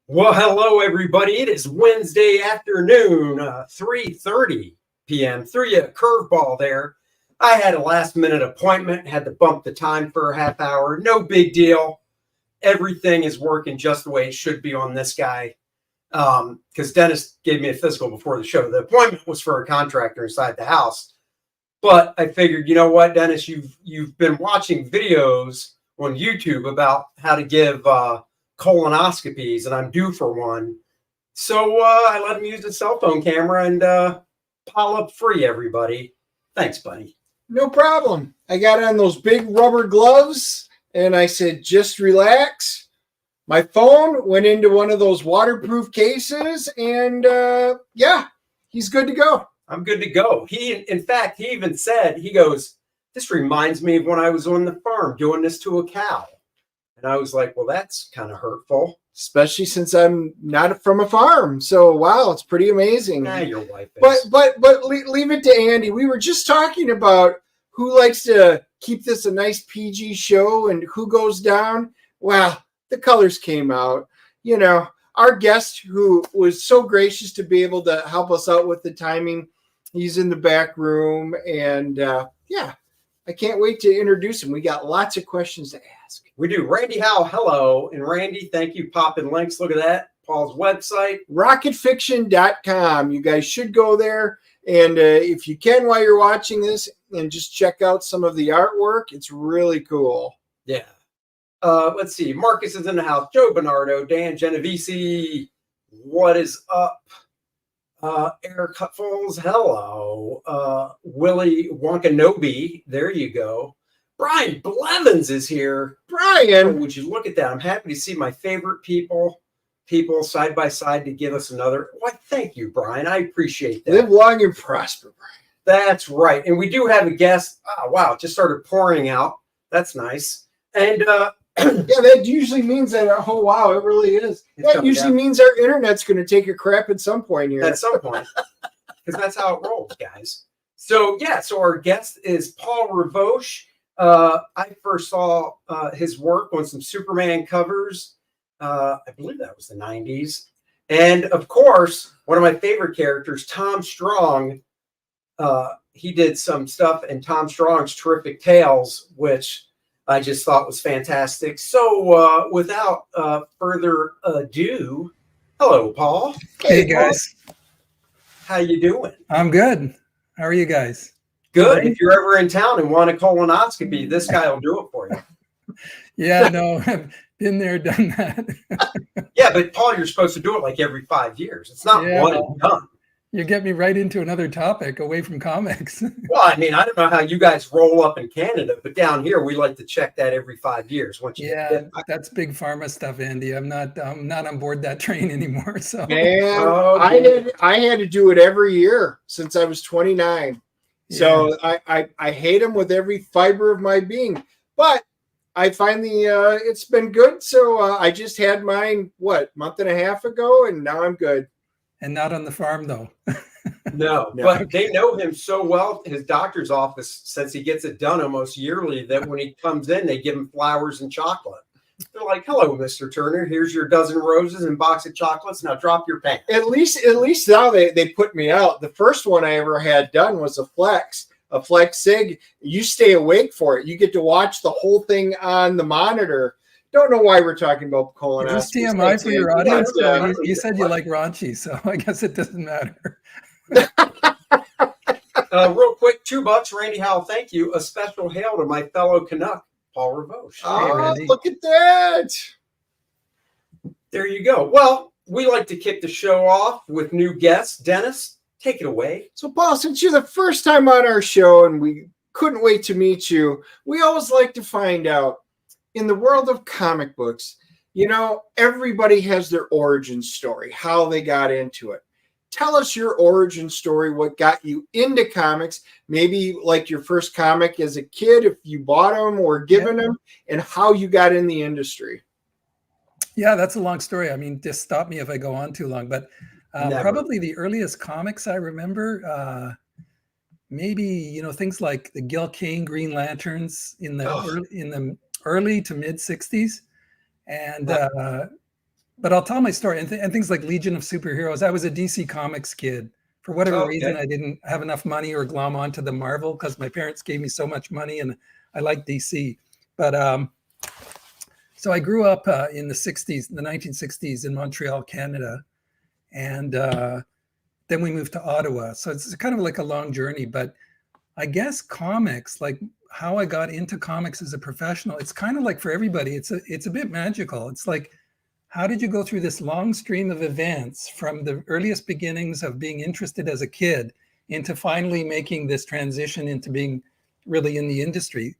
Well, hello, everybody. It is Wednesday afternoon, 3:30 p.m. Threw you a curveball there. I had a last-minute appointment, had to bump the time for a half hour. No big deal. Everything is working just the way it should be on this guy. Because Dennis gave me a physical before the show. The appointment was for a contractor inside the house. But I figured, you know what, Dennis, you've been watching videos on YouTube about how to give colonoscopies, and I'm due for one. So I let him use the cell phone camera and pile up free, everybody. Thanks, buddy. No problem. I got on those big rubber gloves and I said, just relax. My phone went into one of those waterproof cases and yeah, he's good to go. I'm good to go. In fact, he even said, he goes, this reminds me of when I was on the farm doing this to a cow. And I was like, well, that's kind of hurtful. Especially since I'm not from a farm. So, wow, it's pretty amazing. Nah, your wife is. But leave it to Andy. We were just talking about who likes to keep this a nice PG show and who goes down. Well, the colors came out. You know, our guest who was so gracious to be able to help us out with the timing, he's in the back room. And yeah, I can't wait to introduce him. We got lots of questions to ask. We do. Randy Howe, hello. And Randy, thank you. Popping links. Look at that. Paul's website. Rocketfiction.com. You guys should go there. And if you can, while you're watching this, and just check out some of the artwork. It's really cool. Yeah. Let's see. Marcus is in the house. Joe Bernardo, Dan Genovese. What is up? Eric Cutfuls, hello. Willie Wankanobi, there you go. Brian Blevins is here. Brian, oh, would you look at that? I'm happy to see my favorite people side by side to give us another. Why, thank you, Brian. I appreciate that. Live long and prosper, Brian. That's right. And we do have a guest. Oh, wow, it just started pouring out. That's nice. And yeah, that usually means that, oh, wow, it really is. That usually means our internet's going to take a crap at some point here. At some point. Because that's how it rolls, guys. So, yeah, so our guest is Paul Rivoche. I first saw his work on some Superman covers. I believe that was the 90s. And, of course, one of my favorite characters, Tom Strong. He did some stuff in Tom Strong's Terrific Tales, which I just thought was fantastic. So without further ado, hello, Paul. Hey, guys. How you doing? I'm good. How are you guys? Good. If you're ever in town and want a colonoscopy, this guy will do it for you. Yeah, no, I've been there, done that. Yeah, but Paul, you're supposed to do it like every 5 years. It's not one and done. You get me right into another topic away from comics. Well, I mean, I don't know how you guys roll up in Canada, but down here we like to check that every 5 years. Once you that's big pharma stuff, Andy. I'm not on board that train anymore. So man, I had to do it every year since I was 29. Yeah. So I hate them with every fiber of my being. But I find it's been good. So I just had mine, month and a half ago, and now I'm good. And not on the farm, though. No, but they know him so well, his doctor's office, since he gets it done almost yearly, that when he comes in, they give him flowers and chocolate. They're like, hello, Mr. Turner. Here's your dozen roses and box of chocolates. Now drop your pants. At least now they put me out. The first one I ever had done was a Flex Sig. You stay awake for it. You get to watch the whole thing on the monitor. Don't know why we're talking about colonoscopy. Is this TMI for your audience? You said you like raunchy, so I guess it doesn't matter. Real quick, $2, Randy Howell, thank you. A special hail to my fellow Canuck, Paul Rivoche. Oh, hey, look at that. There you go. Well, we like to kick the show off with new guests. Dennis, take it away. So, Paul, since you're the first time on our show and we couldn't wait to meet you, we always like to find out, in the world of comic books, you know, everybody has their origin story, how they got into it. Tell us your origin story, what got you into comics, maybe like your first comic as a kid, if you bought them or given them, and how you got in the industry. Yeah, that's a long story. I mean, just stop me if I go on too long, but probably the earliest comics I remember, maybe, you know, things like the Gil Kane Green Lanterns in the early to mid 60s. And but I'll tell my story and things like Legion of Superheroes. I was a DC Comics kid. For whatever reason, I didn't have enough money or glom onto the Marvel because my parents gave me so much money and I like DC. But so I grew up in the 60s, the 1960s in Montreal, Canada. And then we moved to Ottawa. So it's kind of like a long journey. But I guess comics, like how I got into comics as a professional, it's kind of like for everybody, it's a bit magical. It's like, how did you go through this long stream of events from the earliest beginnings of being interested as a kid into finally making this transition into being really in the industry?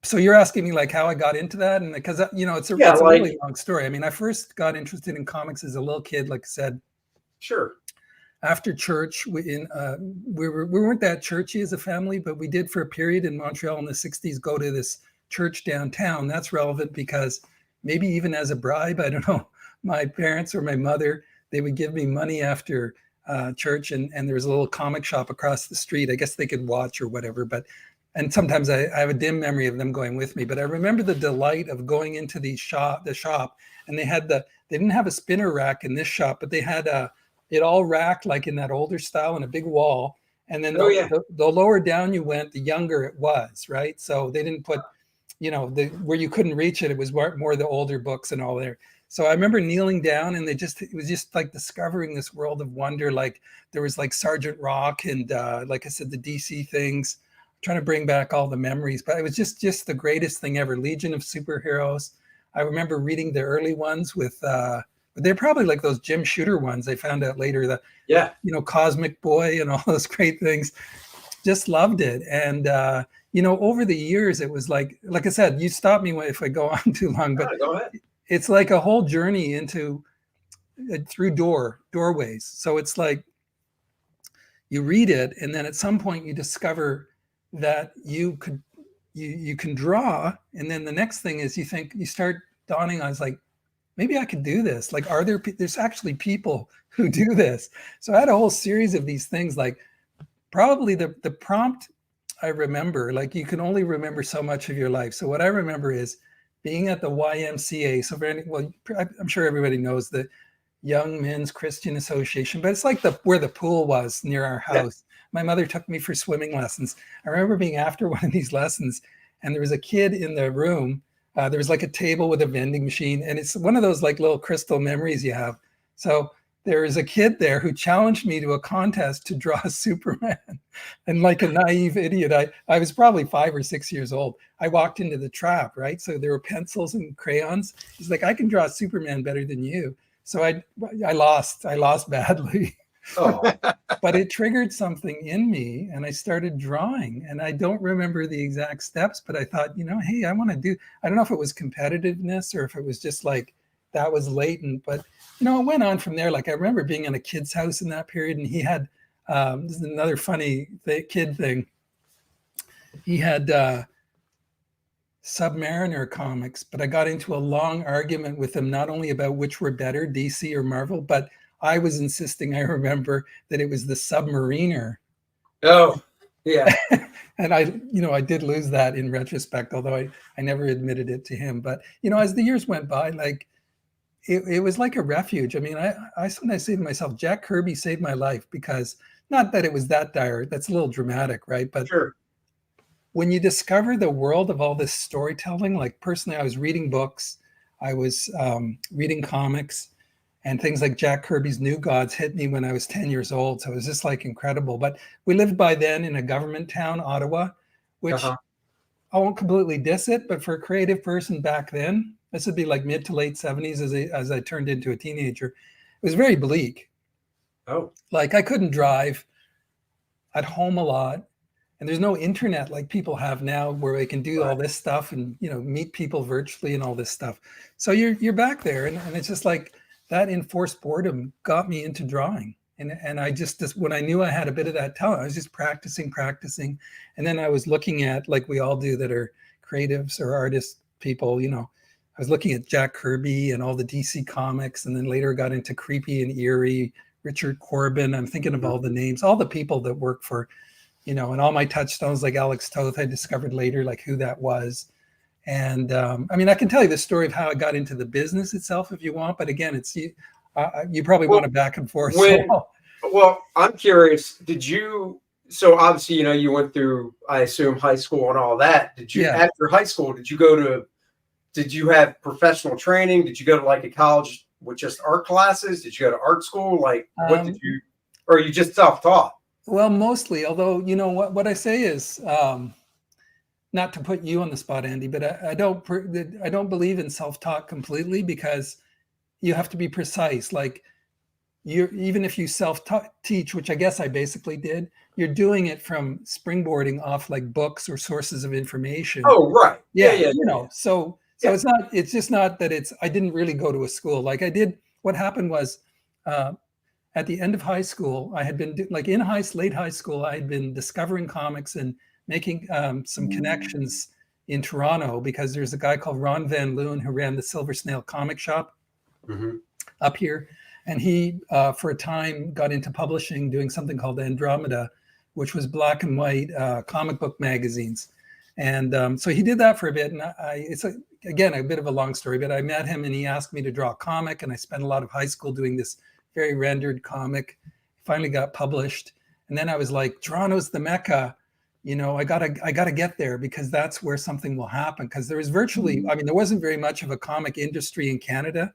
So you're asking me like how I got into that, and because it's a really long story. I mean, I first got interested in comics as a little kid, like I said. Sure. After church, we weren't that churchy as a family, but we did for a period in Montreal in the 60s go to this church downtown. That's relevant because maybe even as a bribe, I don't know, my parents or my mother, they would give me money after church, and there was a little comic shop across the street. I guess they could watch or whatever, and sometimes I have a dim memory of them going with me, but I remember the delight of going into the shop, and they didn't have a spinner rack in this shop, but they had it all racked like in that older style in a big wall. And then the lower down you went, the younger it was, right? So they didn't put, where you couldn't reach it, it was more the older books and all there. So I remember kneeling down, and it was just like discovering this world of wonder. Like there was like Sergeant Rock and like I said, the DC things, trying to bring back all the memories, but it was just the greatest thing ever. Legion of Superheroes. I remember reading the early ones with, they're probably like those Jim Shooter ones. I found out later Cosmic Boy and all those great things. Just loved it. And, over the years, it was like I said, you stop me if I go on too long, but go ahead. It's like a whole journey through doorways. So it's like you read it, and then at some point you discover that you can draw, and then the next thing is you start dawning on, it's like, maybe I could do this. Like, there's actually people who do this. So I had a whole series of these things. Like probably the prompt I remember, like you can only remember so much of your life. So what I remember is being at the YMCA. So I'm sure everybody knows the Young Men's Christian Association, but it's like where the pool was near our house. Yeah. My mother took me for swimming lessons. I remember being after one of these lessons, and there was a kid in the room. There was like a table with a vending machine, and it's one of those like little crystal memories you have. So there was a kid there who challenged me to a contest to draw Superman. And like a naive idiot, I was probably 5 or 6 years old. I walked into the trap, right? So there were pencils and crayons. He's like, I can draw Superman better than you. So I lost badly. Oh. But it triggered something in me, and I started drawing. And I don't remember the exact steps, but I thought, hey, I want to do, I don't know if it was competitiveness or if it was just like, that was latent, but it went on from there. Like I remember being in a kid's house in that period, and he had, this is another funny kid thing. He had Submariner comics, but I got into a long argument with him, not only about which were better, DC or Marvel, but I was insisting, I remember, that it was the Submariner. Oh, yeah. And I did lose that in retrospect, although I never admitted it to him. But, as the years went by, like, it was like a refuge. I mean, I sometimes say to myself, Jack Kirby saved my life, because not that it was that dire, that's a little dramatic, right? But sure. When you discover the world of all this storytelling, like personally, I was reading books, I was reading comics, and things like Jack Kirby's New Gods hit me when I was 10 years old. So it was just like incredible. But we lived by then in a government town, Ottawa, which I won't completely diss it, but for a creative person back then, this would be like mid to late 70s as I turned into a teenager, it was very bleak. Oh. Like I couldn't drive, at home a lot, and there's no internet like people have now where they can do all this stuff and meet people virtually and all this stuff. So you're back there, and it's just like that enforced boredom got me into drawing. And I just when I knew I had a bit of that talent, I was just practicing. And then I was looking at, like we all do that are creatives or artist people, I was looking at Jack Kirby and all the DC comics, and then later got into creepy and eerie, Richard Corbin. I'm thinking of all the names, all the people that work for, and all my touchstones like Alex Toth, I discovered later, like who that was. And I mean, I can tell you the story of how I got into the business itself if you want, but again, it's you probably want a back and forth. Well, I'm curious, so obviously, you went through, I assume, high school and all that. After high school, did you have professional training? Did you go to like a college with just art classes? Did you go to art school? Like, or are you just self-taught? Well, mostly, although, what I say is, not to put you on the spot, Andy, but I don't believe in self-taught completely, because you have to be precise. Like, even if you self-teach, which I guess I basically did, you're doing it from springboarding off like books or sources of information. Oh, right. Yeah. So it's just not that I didn't really go to a school. Like I did, what happened was, at the end of high school, I had been late high school, I had been discovering comics and making some connections in Toronto, because there's a guy called Ron Van Loon who ran the Silver Snail comic shop up here. And he, for a time, got into publishing, doing something called Andromeda, which was black and white comic book magazines. And so he did that for a bit. And it's again, a bit of a long story, but I met him and he asked me to draw a comic. And I spent a lot of high school doing this very rendered comic. Finally got published. And then I was like, Toronto's the Mecca. I gotta get there, because that's where something will happen. Because there was virtually, I mean, there wasn't very much of a comic industry in Canada.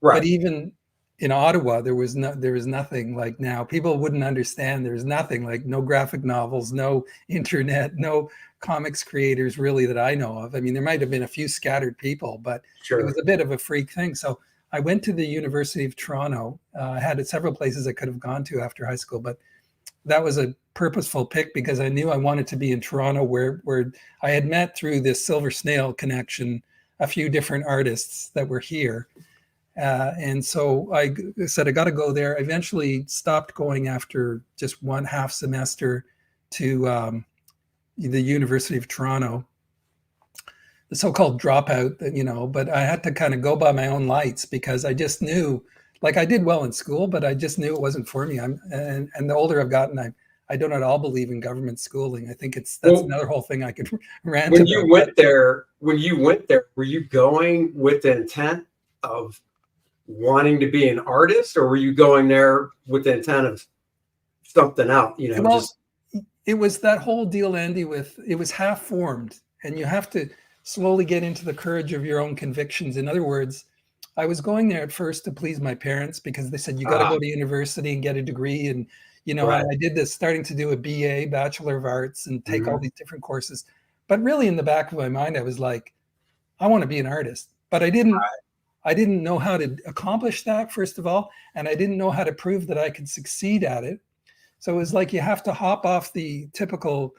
Right. But even in Ottawa, there was nothing like now. People wouldn't understand. There's nothing, like no graphic novels, no internet, no comics creators really that I know of. I mean, there might have been a few scattered people, but It was a bit of a freak thing. So I went to the University of Toronto. I had several places I could have gone to after high school, but that was a purposeful pick, because I knew I wanted to be in Toronto, where I had met through this Silver Snail connection a few different artists that were here. And so I said, I got to go there. I eventually stopped going after just one half semester to the University of Toronto, the so-called dropout, but I had to kind of go by my own lights, because I just knew, like, I did well in school, but I just knew it wasn't for me. And the older I've gotten, I don't at all believe in government schooling. I think that's another whole thing I could rant about. When you went there, were you going with the intent of wanting to be an artist, or were you going there with the intent of something else? It was that whole deal, Andy, it was half formed, and you have to slowly get into the courage of your own convictions. In other words, I was going there at first to please my parents, because they said, you got to go to university and get a degree. And, right. I did this, starting to do a BA, Bachelor of Arts, and take all these different courses. But really in the back of my mind, I was like, I want to be an artist, but I didn't know how to accomplish that, first of all. And I didn't know how to prove that I could succeed at it. So it was like, you have to hop off the typical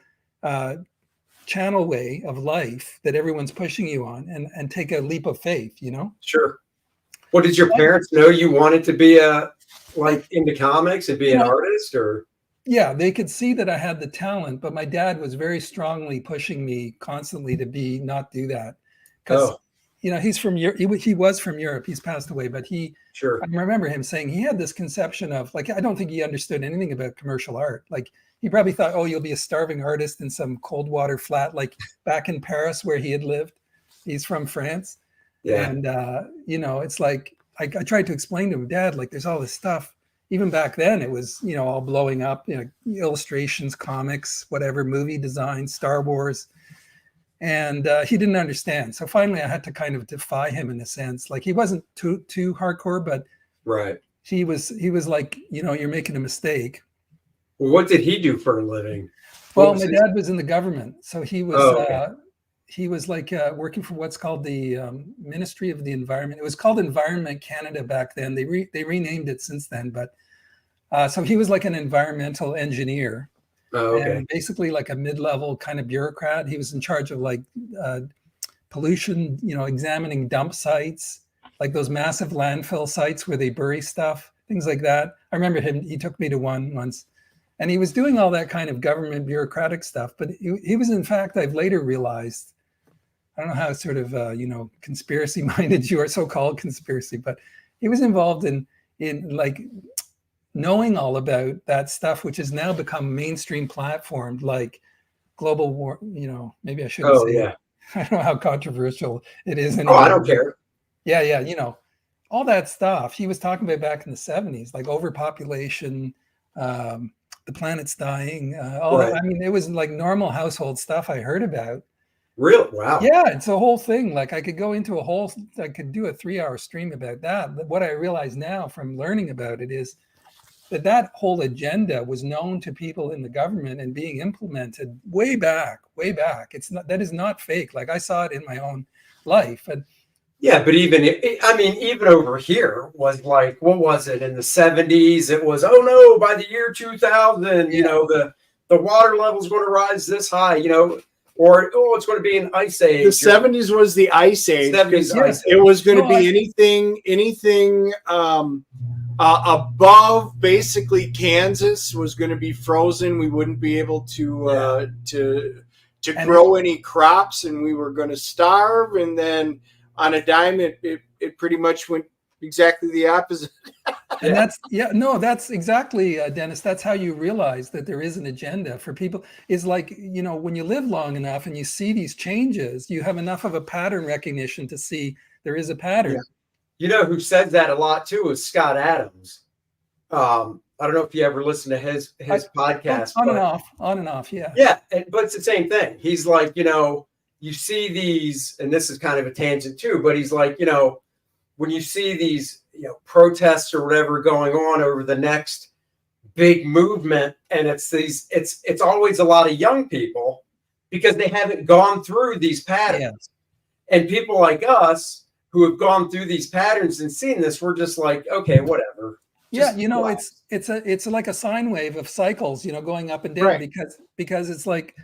channel way of life that everyone's pushing you on, and take a leap of faith, Sure. Well, did your parents know you wanted to be into comics and be an artist, or? Yeah, they could see that I had the talent, but my dad was very strongly pushing me constantly to not do that. Because, he's from Europe. He was from Europe. He's passed away, but I remember him saying he had this conception of, like, I don't think he understood anything about commercial art. Like, he probably thought, oh, you'll be a starving artist in some cold water flat, like back in Paris where he had lived. He's from France. Yeah. And, it's like, I tried to explain to him, Dad, like, there's all this stuff. Even back then, it was, all blowing up, illustrations, comics, whatever, movie design, Star Wars. And he didn't understand. So finally, I had to kind of defy him in a sense. Like, he wasn't too hardcore, but right. He was like, you're making a mistake. Well, what did he do for a living? Well, my dad was in the government, so he was he was like working for what's called the Ministry of the Environment. It was called Environment Canada back then. They renamed it since then, but so he was like an environmental engineer. Oh, okay. And basically like a mid-level kind of bureaucrat. He was in charge of like pollution, examining dump sites, like those massive landfill sites where they bury stuff, things like that. I remember he took me to one once. And he was doing all that kind of government bureaucratic stuff. But he was, in fact, I've later realized, I don't know how sort of, conspiracy minded you are, so-called conspiracy, but he was involved in like knowing all about that stuff, which has now become mainstream platformed, like global war, maybe I shouldn't say. I don't know how controversial it is Oh, anymore. I don't care. Yeah, yeah, all that stuff he was talking about back in the 70s, like overpopulation, the planet's dying, all that. Right. I mean, it was like normal household stuff I heard about. Really? Wow. Yeah, it's a whole thing. Like I could I could do a 3-hour stream about that. But what I realize now from learning about it is that whole agenda was known to people in the government and being implemented way back, way back. That is not fake. Like I saw it in my own life. And Yeah, but even over here was like, what was it in the 70s? It was, oh no, by the year 2000, the water level's going to rise this high, or it's going to be an ice age. The 70s was the ice age. 70s ice age. It was going to be anything above basically Kansas was going to be frozen. We wouldn't be able to grow any crops, and we were going to starve. And then on a dime, it pretty much went exactly the opposite. And that's exactly, Dennis, that's how you realize that there is an agenda for people. Is like, when you live long enough and you see these changes, you have enough of a pattern recognition to see there is a pattern. Yeah. You know who said that a lot too is Scott Adams. I don't know if you ever listen to his podcast. On and off. Yeah. Yeah. But it's the same thing. He's like, you see these, and this is kind of a tangent too, but he's like, when you see these, protests or whatever going on over the next big movement, and it's always a lot of young people because they haven't gone through these patterns. Yeah. And people like us who have gone through these patterns and seen this, we're just like, okay, whatever. It's like a sine wave of cycles, going up and down, right? Because it's like,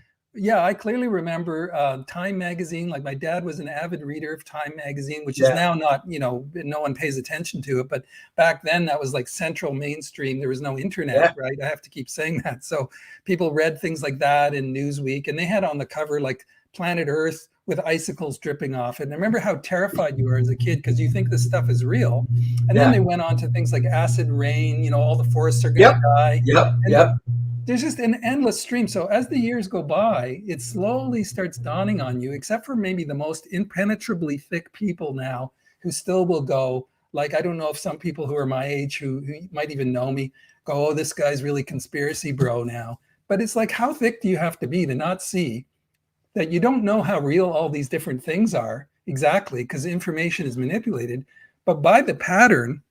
I clearly remember Time magazine. Like my dad was an avid reader of Time magazine, which is now not, no one pays attention to it. But back then that was like central mainstream. There was no internet, right? I have to keep saying that. So people read things like that in Newsweek, and they had on the cover like Planet Earth with icicles dripping off. And I remember how terrified you were as a kid because you think this stuff is real. And then they went on to things like acid rain, all the forests are going to die. Yep. There's just an endless stream. So as the years go by, it slowly starts dawning on you, except for maybe the most impenetrably thick people now who still will go, like, I don't know if some people who are my age who might even know me go, oh, this guy's really conspiracy bro now. But it's like, how thick do you have to be to not see that you don't know how real all these different things are exactly, because information is manipulated. But by the pattern,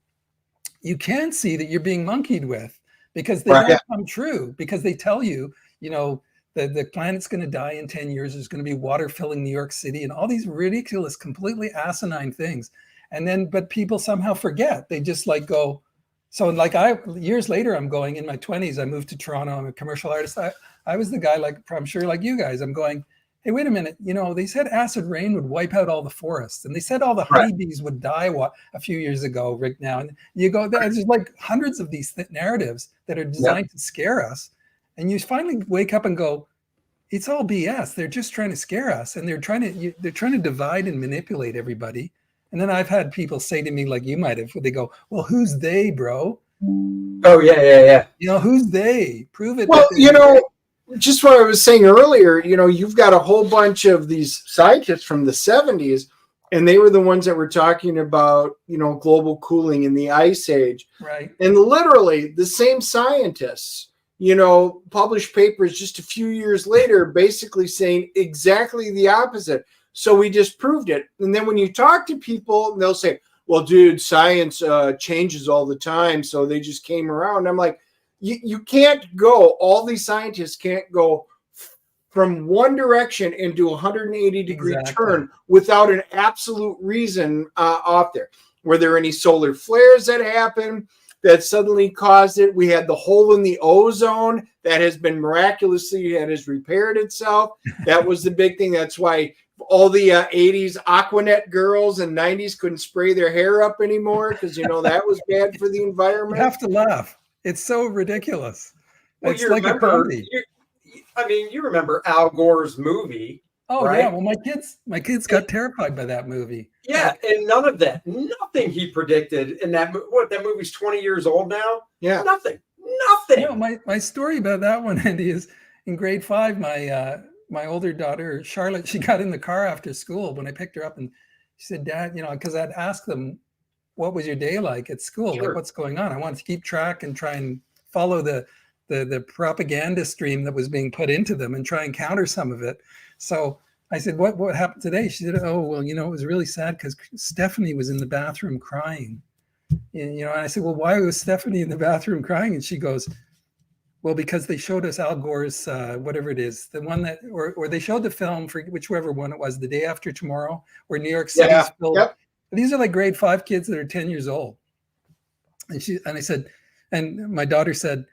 you can see that you're being monkeyed with because they don't come true, because they tell you, the planet's going to die in 10 years. There's going to be water filling New York City and all these ridiculous, completely asinine things. And then, but people somehow forget. They just like go. So like years later, I'm going in my 20s, I moved to Toronto. I'm a commercial artist. I was the guy, like, I'm sure like you guys, I'm going, hey, wait a minute. They said acid rain would wipe out all the forests, and they said all the honeybees would die a few years ago, Rick. Now, and you go, there's like hundreds of these narratives that are designed to scare us, and you finally wake up and go, it's all BS. They're just trying to scare us, and they're trying to divide and manipulate everybody. And then I've had people say to me, like you might have, they go, well, who's they, bro? Oh yeah. Who's they? Prove it. Well, just what I was saying earlier, you've got a whole bunch of these scientists from the 70s, and they were the ones that were talking about, global cooling in the ice age. Right. And literally the same scientists, published papers just a few years later, basically saying exactly the opposite. So we just proved it. And then when you talk to people, they'll say, well, dude, science changes all the time. So they just came around. I'm like, you can't go, all these scientists can't go from one direction and do a 180-degree turn without an absolute reason off there. Were there any solar flares that happened that suddenly caused it? We had the hole in the ozone that has been miraculously, that has repaired itself. That was the big thing. That's why all the 80s Aquanet girls and 90s couldn't spray their hair up anymore because, that was bad for the environment. You have to laugh. It's so ridiculous. Well, it's like a comedy. You remember Al Gore's movie. Oh, right? Yeah. Well, my kids got terrified by that movie. Yeah. And nothing he predicted in that movie's 20 years old now. Yeah. Nothing. My story about that one, Andy, is in grade 5, my older daughter, Charlotte, she got in the car after school when I picked her up, and she said, Dad, because I'd asked them, what was your day like at school? Sure. Like, what's going on? I wanted to keep track and try and follow the propaganda stream that was being put into them and try and counter some of it. So I said, what happened today? She said, oh, well, it was really sad because Stephanie was in the bathroom crying. And I said, well, why was Stephanie in the bathroom crying? And she goes, well, because they showed us Al Gore's, whatever it is, the one that, or they showed the film for whichever one it was, The Day After Tomorrow, where New York City's filled. Yep. These are like grade 5 kids that are 10 years old. And I said, and my daughter said,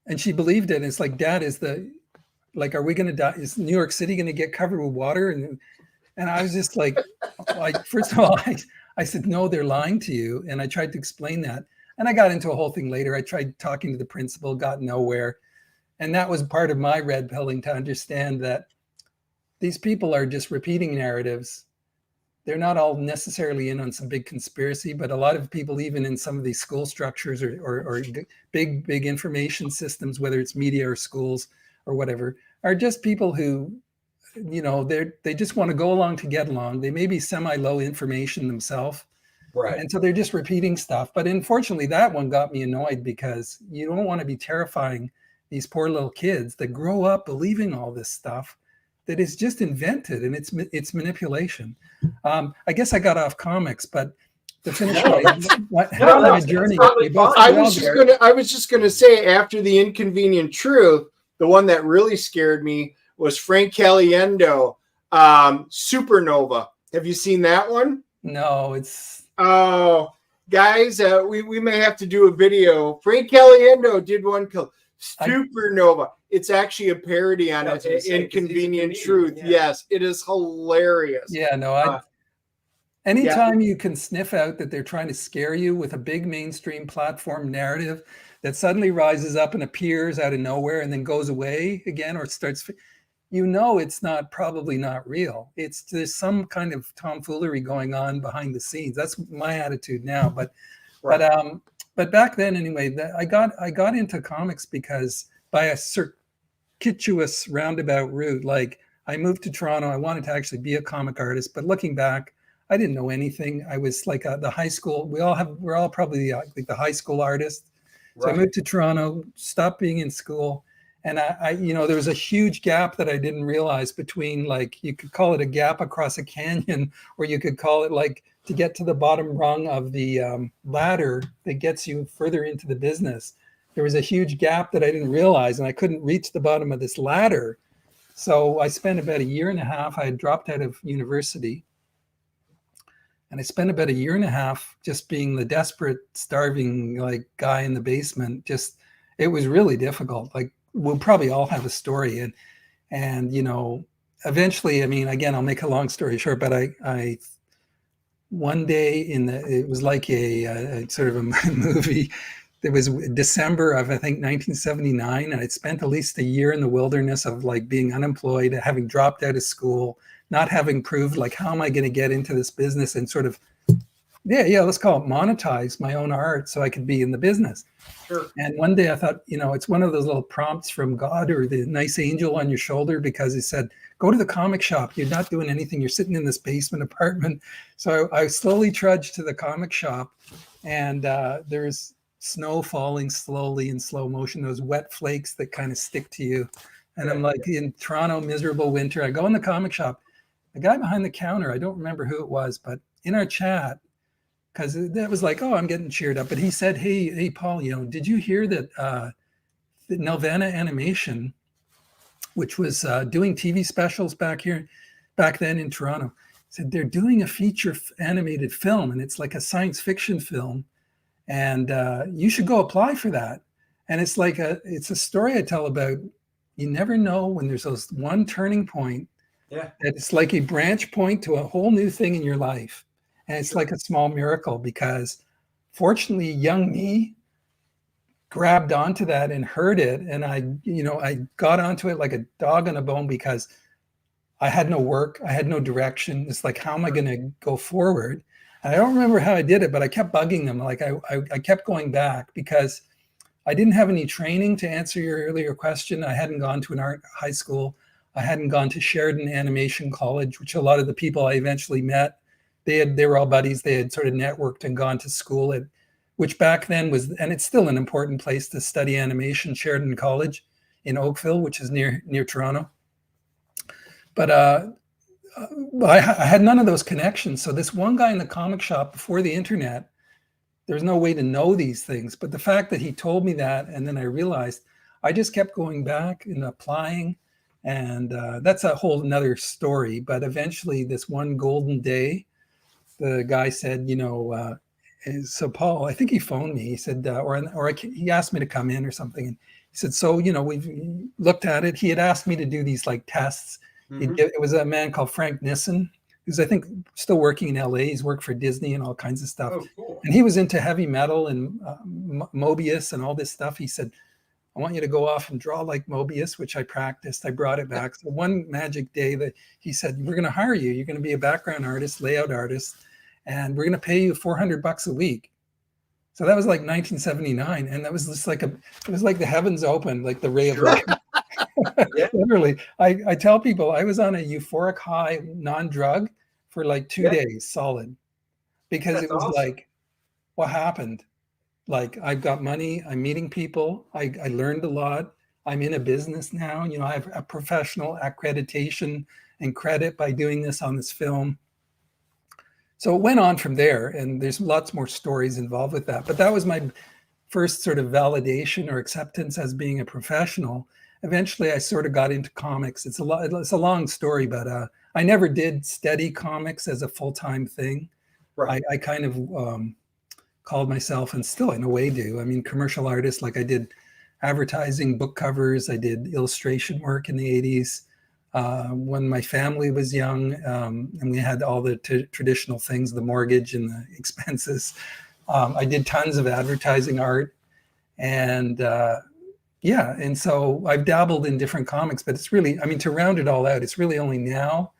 and she believed it. And it's like, Dad, are we going to die? Is New York City going to get covered with water? And I was just like, first of all, I said, no, they're lying to you. And I tried to explain that. And I got into a whole thing later. I tried talking to the principal, got nowhere. And that was part of my red pilling, to understand that these people are just repeating narratives. They're not all necessarily in on some big conspiracy, but a lot of people, even in some of these school structures or big information systems, whether it's media or schools or whatever, are just people who, they just want to go along to get along. They may be semi-low information themselves. Right. And so they're just repeating stuff. But unfortunately, that one got me annoyed, because you don't want to be terrifying these poor little kids that grow up believing all this stuff that is just invented, and it's manipulation. I guess I got off comics, but to finish my journey, I was just gonna say, after The Inconvenient Truth, the one that really scared me was Frank Caliendo, Supernova. Have you seen that one? No, it's. Oh, guys, we may have to do a video. Frank Caliendo did one called Supernova. It's actually a parody on Inconvenient Truth. Yeah. Yes, it is hilarious. Yeah, no, anytime you can sniff out that they're trying to scare you with a big mainstream platform narrative that suddenly rises up and appears out of nowhere and then goes away again, or starts, it's probably not real. There's some kind of tomfoolery going on behind the scenes. That's my attitude now. But back then, anyway, I got into comics because by a circuitous roundabout route. Like, I moved to Toronto. I wanted to actually be a comic artist, but looking back, I didn't know anything. I was like the high school. We're all probably like the high school artist. So I moved to Toronto, stopped being in school. And I there was a huge gap that I didn't realize between, like, you could call it a gap across a canyon, or you could call it like to get to the bottom rung of the ladder that gets you further into the business. There was a huge gap that I didn't realize, and I couldn't reach the bottom of this ladder. So I spent about a year and a half. I had dropped out of university. And I spent about a year and a half just being the desperate, starving, like, guy in the basement. It was really difficult. Like, we'll probably all have a story. And eventually, I mean, again, I'll make a long story short, but I one day it was like a sort of a movie. It was December of, I think, 1979. And I'd spent at least a year in the wilderness of, like, being unemployed, having dropped out of school, not having proved, like, how am I going to get into this business and sort of, let's call it monetize my own art so I could be in the business. Sure. And one day I thought, it's one of those little prompts from God or the nice angel on your shoulder, because he said, go to the comic shop. You're not doing anything. You're sitting in this basement apartment. So I slowly trudged to the comic shop, and there's snow falling slowly in slow motion, those wet flakes that kind of stick to you. And I'm like, in Toronto, miserable winter, I go in the comic shop. The guy behind the counter, I don't remember who it was, but in our chat, because that was like, oh, I'm getting cheered up. But he said, hey, Paul, did you hear that the Nelvana Animation, which was doing TV specials back then in Toronto, said they're doing a feature animated film, and it's like a science fiction film, and you should go apply for that. And it's like it's a story I tell about. You never know when there's those one turning point. Yeah, it's like a branch point to a whole new thing in your life. And it's like a small miracle, because fortunately young me grabbed onto that and heard it. And I got onto it like a dog on a bone, because I had no work. I had no direction. It's like, how am I going to go forward? And I don't remember how I did it, but I kept bugging them. Like I kept going back, because I didn't have any training. To answer your earlier question, I hadn't gone to an art high school. I hadn't gone to Sheridan Animation College, which a lot of the people I eventually met, they were all buddies. They had sort of networked and gone to school at, which back then was, and it's still an important place to study animation, Sheridan College in Oakville, which is near Toronto. But I had none of those connections. So this one guy in the comic shop before the internet, there's no way to know these things. But the fact that he told me that, and then I realized, I just kept going back and applying. And that's a whole another story. But eventually this one golden day, the guy said, so Paul, I think he phoned me. He said, he asked me to come in or something. And he said, so, we've looked at it. He had asked me to do these like tests. Mm-hmm. It was a man called Frank Nissen, who's I think still working in LA. He's worked for Disney and all kinds of stuff. Oh, cool. And he was into heavy metal and Mobius and all this stuff. He said, I want you to go off and draw like Mobius, which I practiced. I brought it back. So one magic day that he said, we're going to hire you. You're going to be a background artist, layout artist, and we're going to pay you $400 a week. So that was like 1979. And that was just like it was like the heavens opened, like the ray of light. Yeah. Literally. I tell people I was on a euphoric high, non-drug for like 2 days solid, because That's it was awesome. Like, what happened? Like, I've got money, I'm meeting people, I learned a lot, I'm in a business now, I have a professional accreditation and credit by doing this on this film. So it went on from there, and there's lots more stories involved with that. But that was my first sort of validation or acceptance as being a professional. Eventually, I sort of got into comics. It's a long story, but I never did study comics as a full-time thing. Right. I kind of called myself, and still in a way do. I mean, commercial artist, like I did advertising, book covers, I did illustration work in the 80s. When my family was young, and we had all the traditional things, the mortgage and the expenses, I did tons of advertising art. And and so I've dabbled in different comics, but it's really, I mean, to round it all out, it's really only now,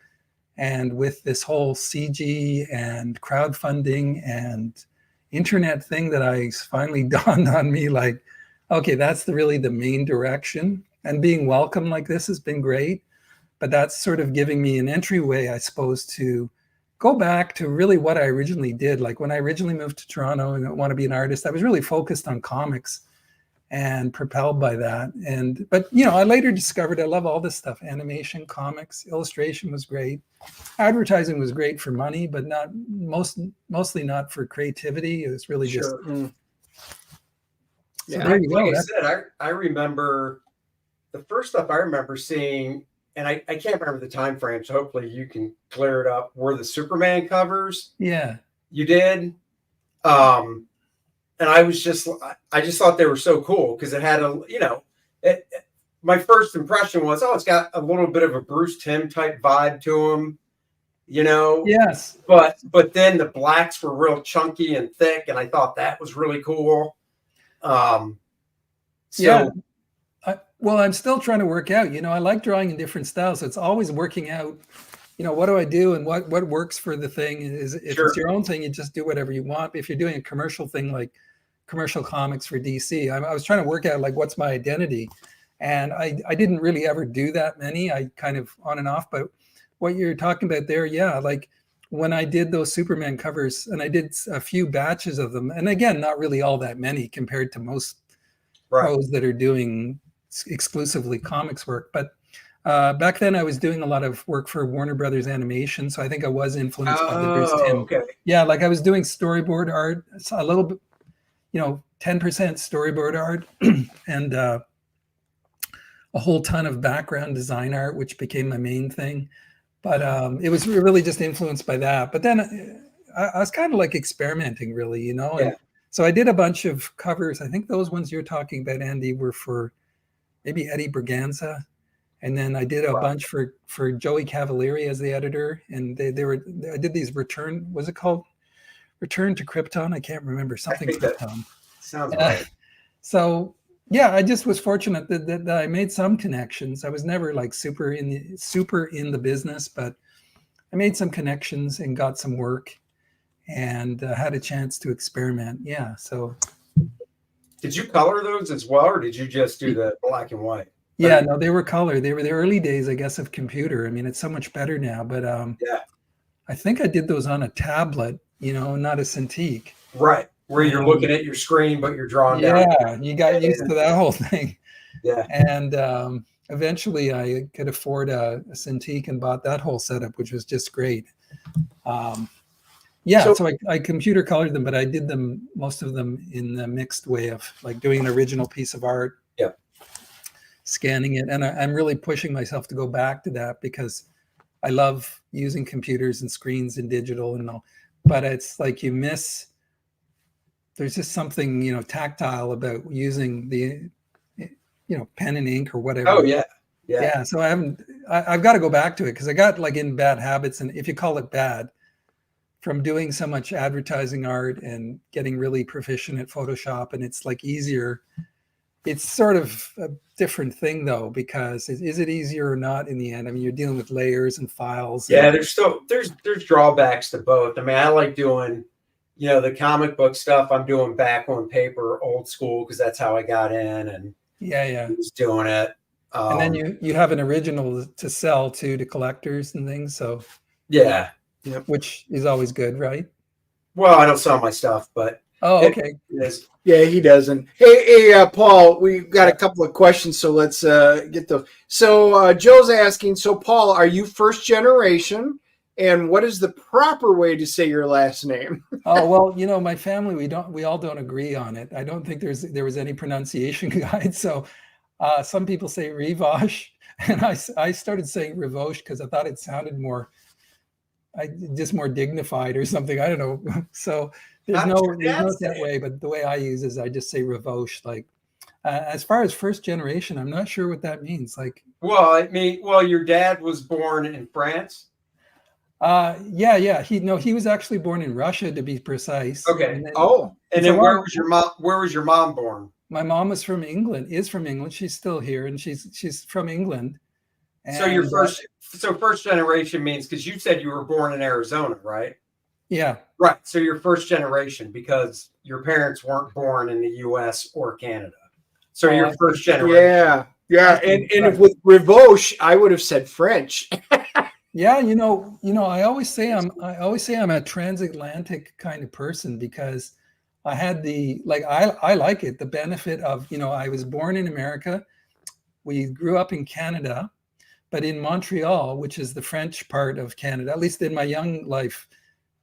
and with this whole CG and crowdfunding and internet thing that I finally dawned on me, like, okay, that's really the main direction. And being welcome like this has been great. But that's sort of giving me an entryway, I suppose, to go back to really what I originally did. Like when I originally moved to Toronto and I want to be an artist, I was really focused on comics and propelled by that. But I later discovered I love all this stuff: animation, comics, illustration was great. Advertising was great for money, but mostly not for creativity. It was really just. So I said, I remember the first stuff I remember seeing. And I can't remember the time frame, so hopefully you can clear it up. Were the Superman covers? Yeah, you did. And I just thought they were so cool because it had my first impression was, it's got a little bit of a Bruce Timm type vibe to him, Yes. But then the blacks were real chunky and thick, and I thought that was really cool. Well, I'm still trying to work out. I like drawing in different styles. So it's always working out. What do I do and what works for the thing? If it's your own thing, you just do whatever you want. If you're doing a commercial thing like commercial comics for DC, I was trying to work out like what's my identity, and I didn't really ever do that many. I kind of on and off. But what you're talking about there, like when I did those Superman covers, and I did a few batches of them, and again, not really all that many compared to most pros that are doing exclusively comics work. But back then I was doing a lot of work for Warner Brothers Animation, so I think I was influenced by the Bruce Timm. Okay. Yeah, like I was doing storyboard art, a little bit, 10% storyboard art, and a whole ton of background design art, which became my main thing. But it was really just influenced by that. But then I was kind of like experimenting, really, And so I did a bunch of covers. I think those ones you're talking about, Andy, were for maybe Eddie Berganza, and then I did a bunch for Joey Cavalieri as the editor, and I did these Return to Krypton. I can't remember, something Krypton. Sounds right. So I just was fortunate that I made some connections. I was never like super in the business, but I made some connections and got some work, and had a chance to experiment. Yeah, so. Did you color those as well, or did you just do the black and white? Yeah, no, they were color. They were the early days, I guess, of computer. I mean, it's so much better now, but Yeah. I think I did those on a tablet, not a Cintiq. Right. Where you're looking at your screen, but you're drawing down. Yeah, you got used to that whole thing. Yeah. And eventually I could afford a Cintiq and bought that whole setup, which was just great. So I computer colored them, but I did them, most of them, in the mixed way of like doing an original piece of art, scanning it. And I'm really pushing myself to go back to that because I love using computers and screens and digital and all, but it's like there's just something, tactile about using the, pen and ink or whatever. Oh yeah. Yeah. So I've got to go back to it because I got like in bad habits, and if you call it bad, from doing so much advertising art and getting really proficient at Photoshop, and it's like easier. It's sort of a different thing though, because is it easier or not in the end? I mean, you're dealing with layers and files. Yeah, there's drawbacks to both. I mean, I like doing, the comic book stuff. I'm doing back on paper, old school, because that's how I got in, and was doing it. And then you have an original to sell to collectors and things. So which is always good, right? Well, I don't sell my stuff, but okay. It is. Yeah, he doesn't. Hey, Paul, we've got a couple of questions, so let's get those. So Joe's asking, so Paul, are you first generation? And what is the proper way to say your last name? Oh, well, my family, we all don't agree on it. I don't think there was any pronunciation guide. So some people say Rivoche, and I started saying Rivoche because I thought it sounded more dignified or something. I don't know. So there's no that way, but the way I use is I just say Rivoche. Like as far as first generation, I'm not sure what that means. Like, well, your dad was born in France. Yeah. He was actually born in Russia, to be precise. Okay. And then where was your mom? Where was your mom born? My mom is from England. She's still here, and she's from England. And, so first generation means, because you said you were born in Arizona, right? Yeah. Right. So you're first generation because your parents weren't born in the U.S. or Canada. So you're first generation. Yeah. And if with Rivoche, I would have said French. Yeah, I always say I'm a transatlantic kind of person because I had I like it, the benefit of, I was born in America. We grew up in Canada, but in Montreal, which is the French part of Canada, at least in my young life,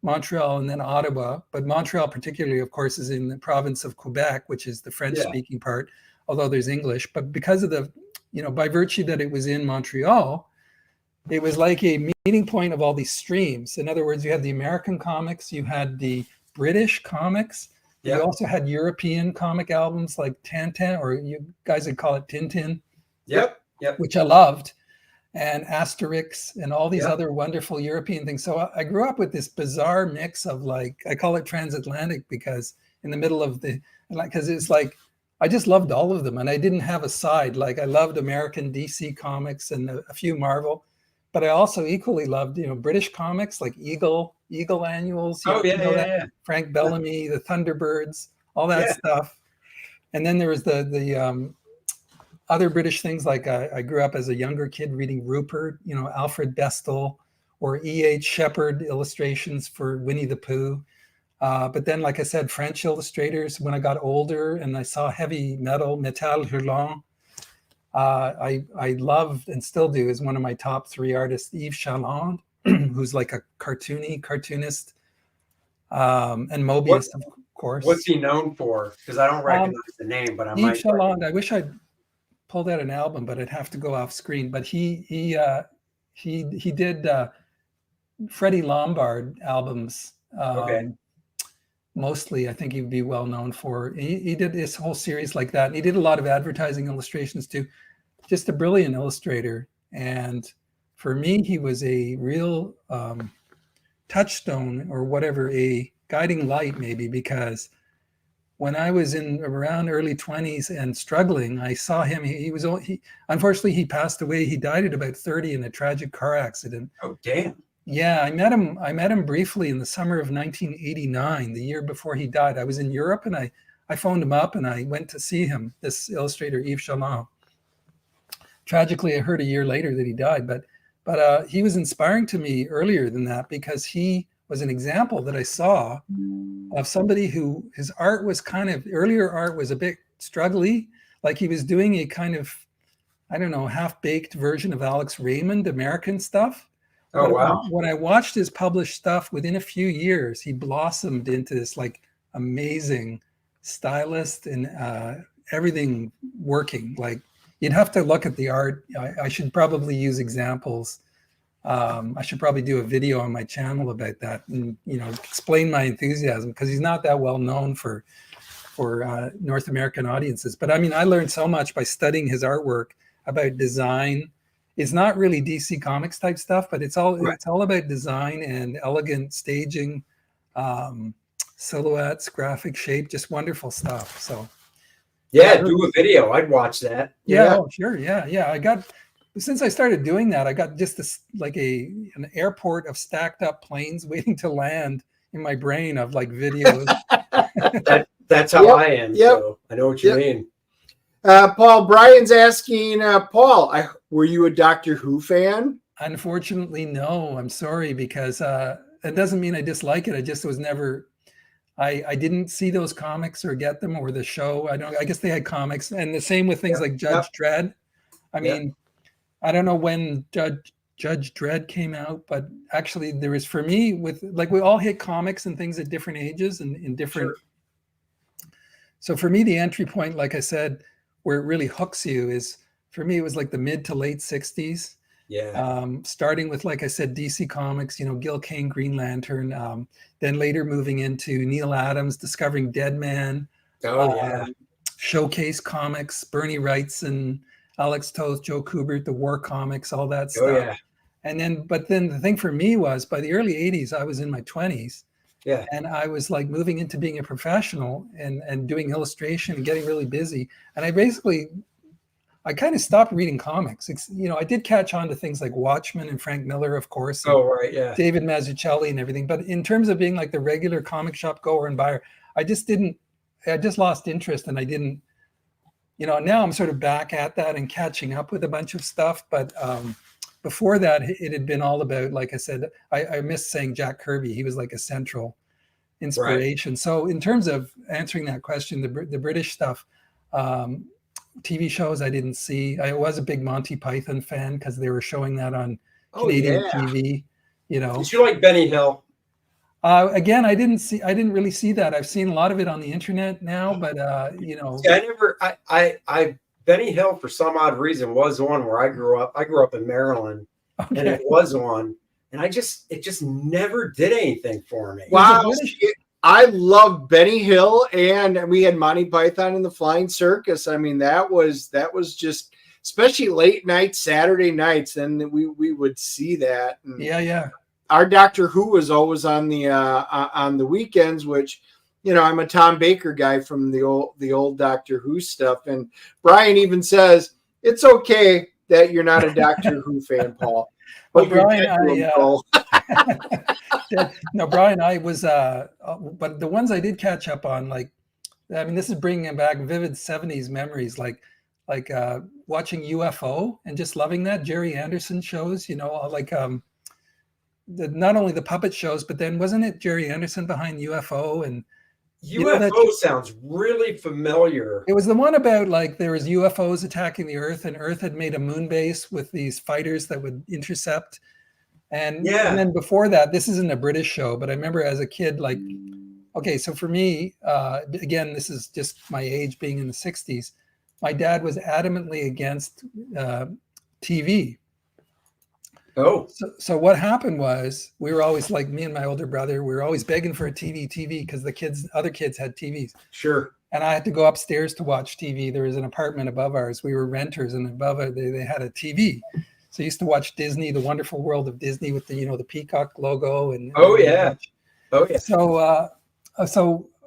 Montreal and then Ottawa. But Montreal particularly, of course, is in the province of Quebec, which is the French-speaking part, although there's English. But because of the, by virtue that it was in Montreal, it was like a meeting point of all these streams. In other words, you had the American comics, you had the British comics, you also had European comic albums like Tintin, or you guys would call it Tintin, which I loved, and Asterix, and all these other wonderful European things. So I grew up with this bizarre mix of, like, I call it transatlantic because in the middle of because it's like, I just loved all of them, and I didn't have a side. Like, I loved American DC comics and a few Marvel. But I also equally loved, British comics like Eagle Annuals. Frank Bellamy, the Thunderbirds, all that stuff. And then there was the other British things, like I grew up as a younger kid reading Rupert, Alfred Bestel, or E.H. Shepard illustrations for Winnie the Pooh. But then, like I said, French illustrators when I got older and I saw heavy metal Hurlant. I loved and still do is one of my top 3 artists, Yves Chaland, who's like a cartoonist, and Mobius, of course. What's he known for? Because I don't recognize the name, but Yves Chaland. I wish I'd pulled out an album, but I'd have to go off screen. But he did Freddie Lombard albums. Mostly, I think he'd be well known for. He did this whole series like that. And he did a lot of advertising illustrations too. Just a brilliant illustrator. And for me, he was a real touchstone, or whatever, a guiding light maybe, because when I was in around early 20s and struggling, I saw him. Unfortunately, he passed away. He died at about 30 in a tragic car accident. Oh, damn. Yeah, I met him briefly in the summer of 1989, the year before he died. I was in Europe, and I phoned him up, and I went to see him, this illustrator, Yves Chaland. tragically, I heard a year later that he died. But he was inspiring to me earlier than that, because he was an example that I saw of somebody who his art was earlier art was a bit struggly, like he was doing a kind of, I don't know, half-baked version of Alex Raymond American stuff. Oh, but wow. when I watched his published stuff, within a few years, he blossomed into this like amazing stylist, and everything working. Like, you'd have to look at the art. I should probably use examples. I should probably do a video on my channel about that, and explain my enthusiasm, because he's not that well known for North American audiences. But I mean, I learned so much by studying his artwork about design. It's not really DC Comics type stuff, but it's all about design and elegant staging, silhouettes, graphic shape, just wonderful stuff. So yeah, do a video. I'd watch that. Yeah. Oh, sure. Yeah. Since I started doing that, I got just this like an airport of stacked up planes waiting to land in my brain of like videos. That's how I am. So I know what you mean. Paul, Brian's asking, Paul, were you a Doctor Who fan? Unfortunately, no. I'm sorry, because it doesn't mean I dislike it. I just was never. I didn't see those comics or get them, or the show. I guess they had comics, and the same with things like Judge Dredd. I mean, I don't know when Judge Dredd came out, but actually there was, for me, with like, we all hit comics and things at different ages and in different. Sure. So for me, the entry point, like I said, where it really hooks you is, for me, it was like the mid to late 60s. Yeah. Starting with, like I said, DC Comics, Gil Kane, Green Lantern, then later moving into Neil Adams, discovering Deadman. Oh, yeah. Showcase Comics, Bernie Wrightson, Alex Toth, Joe Kubert, the War Comics, all that stuff. Oh, yeah. But then the thing for me was, by the early 80s, I was in my 20s. Yeah. And I was like moving into being a professional and doing illustration and getting really busy. And I kind of stopped reading comics. I did catch on to things like Watchmen and Frank Miller, of course. Oh, right, yeah. David Mazzucchelli and everything. But in terms of being like the regular comic shop goer and buyer, I just lost interest, and I didn't, now I'm sort of back at that and catching up with a bunch of stuff. But before that, it had been all about, like I said, I missed saying Jack Kirby. He was like a central inspiration. Right. So in terms of answering that question, the British stuff, TV shows I didn't see. I was a big Monty Python fan because they were showing that on Canadian TV. Did you like Benny Hill? Again, I didn't really see that. I've seen a lot of it on the internet now, but Benny Hill, for some odd reason, was on where I grew up. I grew up in Maryland, and it was on, and it just never did anything for me. Wow. I love Benny Hill, and we had Monty Python and the Flying Circus. I mean, that was just, especially late night Saturday nights, and we would see that. And yeah. Our Doctor Who was always on the weekends, which, I'm a Tom Baker guy from the old Doctor Who stuff. And Brian even says it's okay that you're not a Doctor Who fan, Paul. But Brian, Brian, I was, but the ones I did catch up on, this is bringing back vivid 70s memories, like watching UFO and just loving that. Jerry Anderson shows, not only the puppet shows, but then wasn't it Jerry Anderson behind UFO? And UFO sounds really familiar. It was the one about there was UFOs attacking the Earth, and Earth had made a moon base with these fighters that would intercept. And then before that, this isn't a British show, but I remember as a kid, so for me, again, this is just my age being in the 60s. My dad was adamantly against TV. Oh. So what happened was, we were always, like me and my older brother, we were always begging for a TV because other kids had TVs. Sure. And I had to go upstairs to watch TV. There was an apartment above ours. We were renters, and above it, they had a TV. So I used to watch Disney, The Wonderful World of Disney, with the peacock logo. And So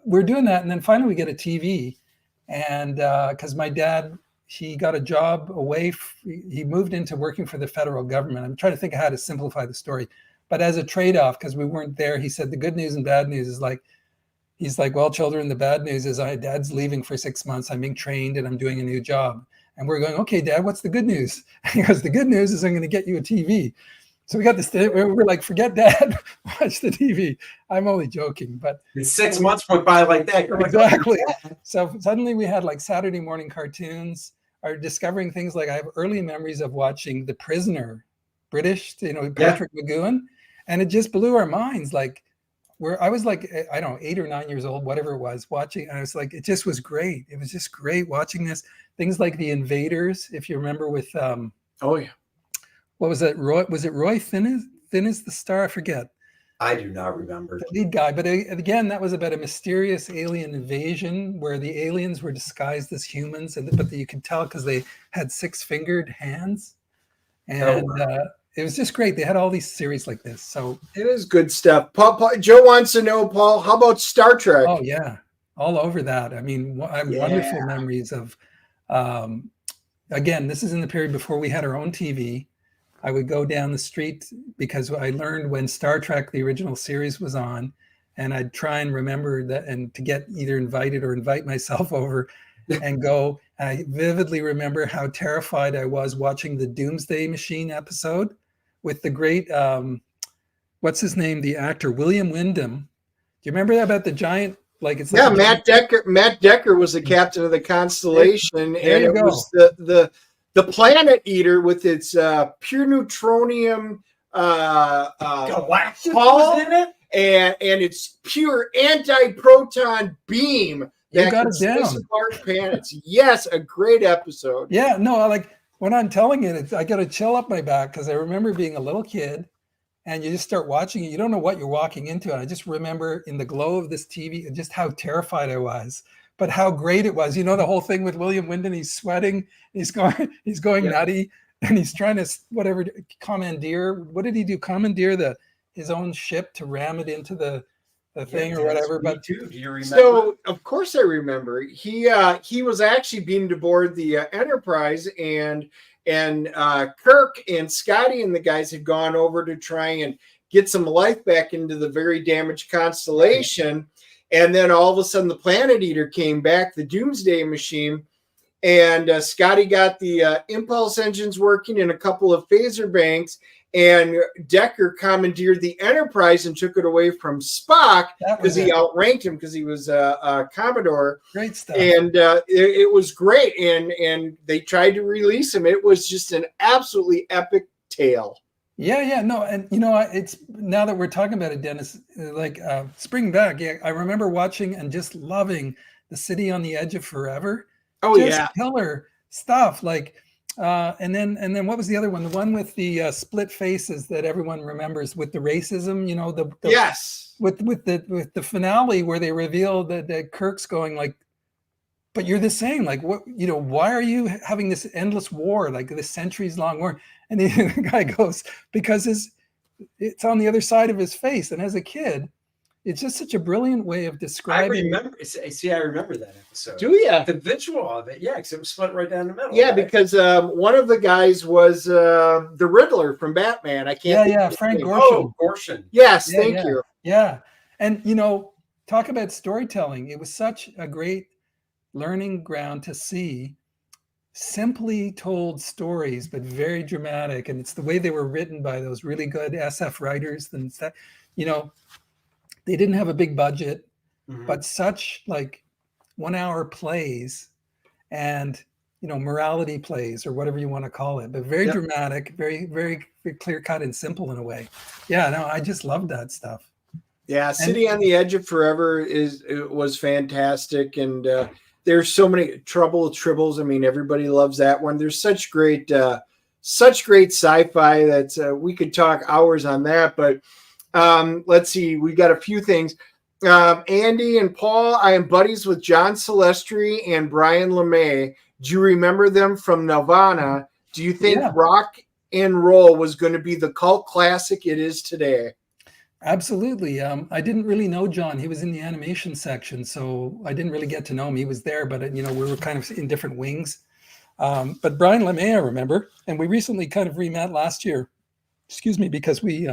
we're doing that, and then finally we get a TV, and because my dad, he got a job he moved into working for the federal government. I'm trying to think of how to simplify the story, but as a trade-off, because we weren't there, he said the good news and bad news is he's like, well, children, the bad news is Dad's leaving for 6 months. I'm being trained and I'm doing a new job. And we're going, okay, Dad, what's the good news? And he goes, the good news is I'm going to get you a TV. So we got this, we're like, forget Dad, watch the TV. I'm only joking, but. And 6 months went by like that. You're Exactly. Like, oh, so suddenly we had like Saturday morning cartoons, are discovering things like I have early memories of watching The Prisoner, British, Patrick McGowan. And it just blew our minds. Like I was like, I don't know, 8 or 9 years old, whatever it was, watching. And I was like, it just was great. It was just great watching this. Things like The Invaders, if you remember with, oh yeah. What was it? Was it Roy Thin as the Star? I forget. I do not remember. The lead guy. But again, that was about a mysterious alien invasion where the aliens were disguised as humans, but you could tell because they had 6-fingered hands. And it was just great. They had all these series like this. So it is good stuff. Paul, Joe wants to know, Paul, how about Star Trek? Oh, yeah. All over that. I mean, I have wonderful memories of, again, this is in the period before we had our own TV. I would go down the street because I learned when Star Trek, the original series, was on, and I'd try and remember that and to get either invited or invite myself over and go. I vividly remember how terrified I was watching the Doomsday Machine episode with the great, what's his name, the actor, William Wyndham. Do you remember that about the giant? Like it's like Matt Decker. Matt Decker was the captain of the Constellation, there and it was the Planet Eater with its pure neutronium Galactus hull, was in it? and its pure anti-proton beam You that got could it down. slice apart planets. Yes, a great episode. Yeah, no, like when I'm telling it, I got a chill up my back because I remember being a little kid and you just start watching it. You don't know what you're walking into. And I just remember in the glow of this TV, just how terrified I was, but how great it was. You know, the whole thing with William Wyndham, he's sweating, he's going nutty, and he's trying to commandeer. What did he do? Commandeer his own ship to ram it into the thing or whatever. But too. Do you remember? So of course I remember. He was actually beamed aboard the Enterprise, and Kirk and Scotty and the guys had gone over to try and get some life back into the very damaged Constellation. And then all of a sudden the Planet Eater came back, the Doomsday Machine, and Scotty got the impulse engines working and a couple of phaser banks, and Decker commandeered the Enterprise and took it away from Spock because he outranked him because he was a Commodore. Great stuff. And it was great. And they tried to release him. It was just an absolutely epic tale. Yeah, no, and it's now that we're talking about it, Dennis. Like spring back, I remember watching and just loving The City on the Edge of Forever. Oh just killer stuff. Like, and then what was the other one? The one with the split faces that everyone remembers with the racism. You know, yes, with the finale where they reveal that Kirk's going like, but you're the same. Like, what, why are you having this endless war, like this centuries long war? And the guy goes, because it's on the other side of his face. And as a kid, it's just such a brilliant way of describing. I remember that episode. Do you? The visual of it, yeah, because it was split right down the middle. Yeah, because one of the guys was the Riddler from Batman. I can't. Yeah, Frank Gorshin. Oh, Gorshin. Yes, thank you. Yeah, and talk about storytelling. It was such a great learning ground to see simply told stories, but very dramatic. And it's the way they were written by those really good SF writers. And that, they didn't have a big budget, but such like 1 hour plays and, morality plays or whatever you want to call it, but very dramatic, very, very, very clear cut and simple in a way. Yeah, no, I just love that stuff. Yeah. City on the Edge of Forever was fantastic. And, there's so many Trouble with Tribbles. I mean, everybody loves that one. There's such great sci-fi that we could talk hours on that. But let's see, we got a few things. Andy and Paul, I am buddies with John Silvestri and Brian LeMay. Do you remember them from Nirvana? Do you think rock and roll was going to be the cult classic it is today? Absolutely. I didn't really know John. He was in the animation section, so I didn't really get to know him. He was there, but we were kind of in different wings. But Brian LeMay, I remember, and we recently kind of re-met last year. Excuse me, because we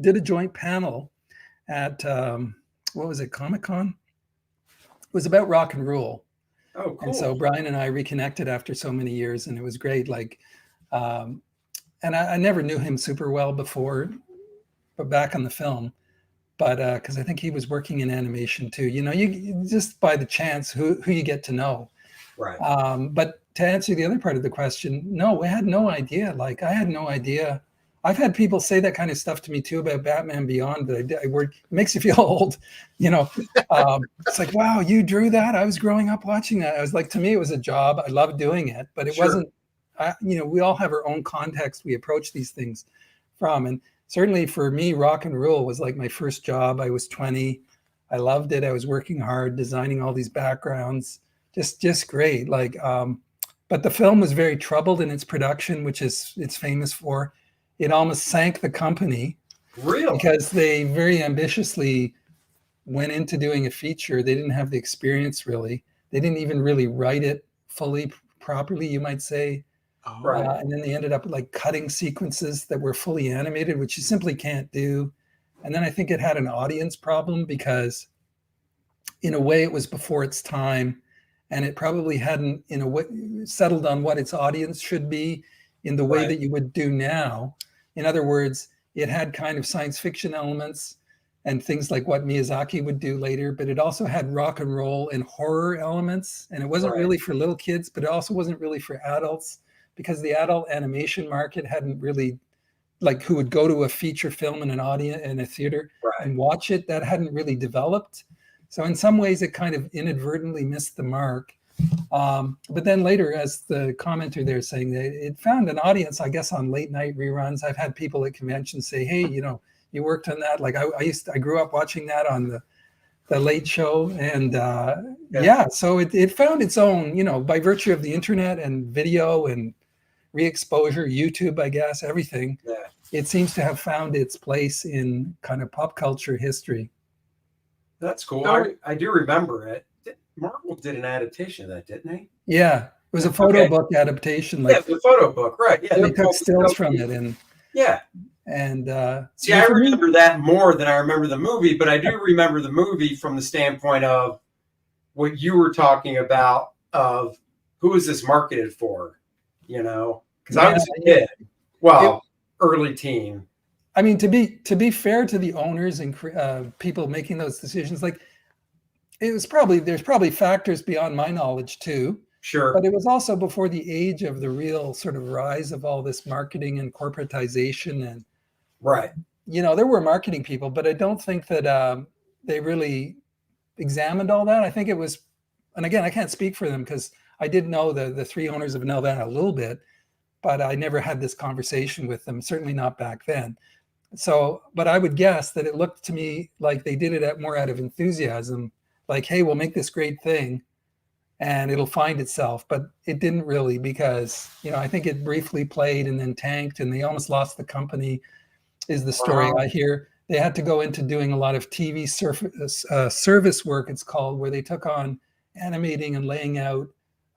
did a joint panel at what was it, Comic-Con? It was about rock and roll, Oh, And so cool. Brian and I reconnected after so many years, and it was great. Like, and I never knew him super well before, but back on the film. But because I think he was working in animation too. You just by the chance who you get to know. Right. But to answer the other part of the question, no, we had no idea. Like, I had no idea. I've had people say that kind of stuff to me too about Batman Beyond, that I work. It makes you feel old, It's like, wow, you drew that. I was growing up watching that. I was like, to me, it was a job. I loved doing it, but it Sure. wasn't. We all have our own context we approach these things from, and certainly for me, rock and roll was like my first job. I was 20. I loved it. I was working hard, designing all these backgrounds. Just great. Like, but the film was very troubled in its production, which it's famous for. It almost sank the company. Really? Because they very ambitiously went into doing a feature. They didn't have the experience really. They didn't even really write it fully properly, you might say. Right. And then they ended up like cutting sequences that were fully animated, which you simply can't do. And then I think it had an audience problem because in a way it was before its time, and it probably hadn't in a way settled on what its audience should be in the way Right. that you would do now. In other words, it had kind of science fiction elements and things like what Miyazaki would do later, but it also had rock and roll and horror elements. And it wasn't Right. really for little kids, but it also wasn't really for adults, because the adult animation market hadn't really, like, who would go to a feature film in an audience in a theater Right. and watch it, that hadn't really developed. So in some ways it kind of inadvertently missed the mark. But then later, as the commenter there saying, that it found an audience, I guess, on late night reruns. I've had people at conventions say, hey, you worked on that. Like I grew up watching that on the Late Show. And so it found its own, by virtue of the internet and video and re-exposure, YouTube, I guess, everything. Yeah. It seems to have found its place in kind of pop culture history. That's cool. I do remember it. Marvel did an adaptation of that, didn't they? Yeah, it was a photo book adaptation. Like, the photo book, right? Yeah, they took stills from it, and see, I remember that more than I remember the movie, but I do remember the movie from the standpoint of what you were talking about of who is this marketed for, because I was a kid, early teen. I mean, to be fair to the owners and people making those decisions, like, there's probably factors beyond my knowledge too. Sure. But it was also before the age of the real sort of rise of all this marketing and corporatization. And right. There were marketing people, but I don't think that they really examined all that. I think it was, and again, I can't speak for them because I did know the three owners of Nelvana a little bit, but I never had this conversation with them, certainly not back then. So, but I would guess that it looked to me like they did it more out of enthusiasm, like, hey, we'll make this great thing and it'll find itself. But it didn't really, because, I think it briefly played and then tanked, and they almost lost the company, is the story I hear. They had to go into doing a lot of TV service work, it's called, where they took on animating and laying out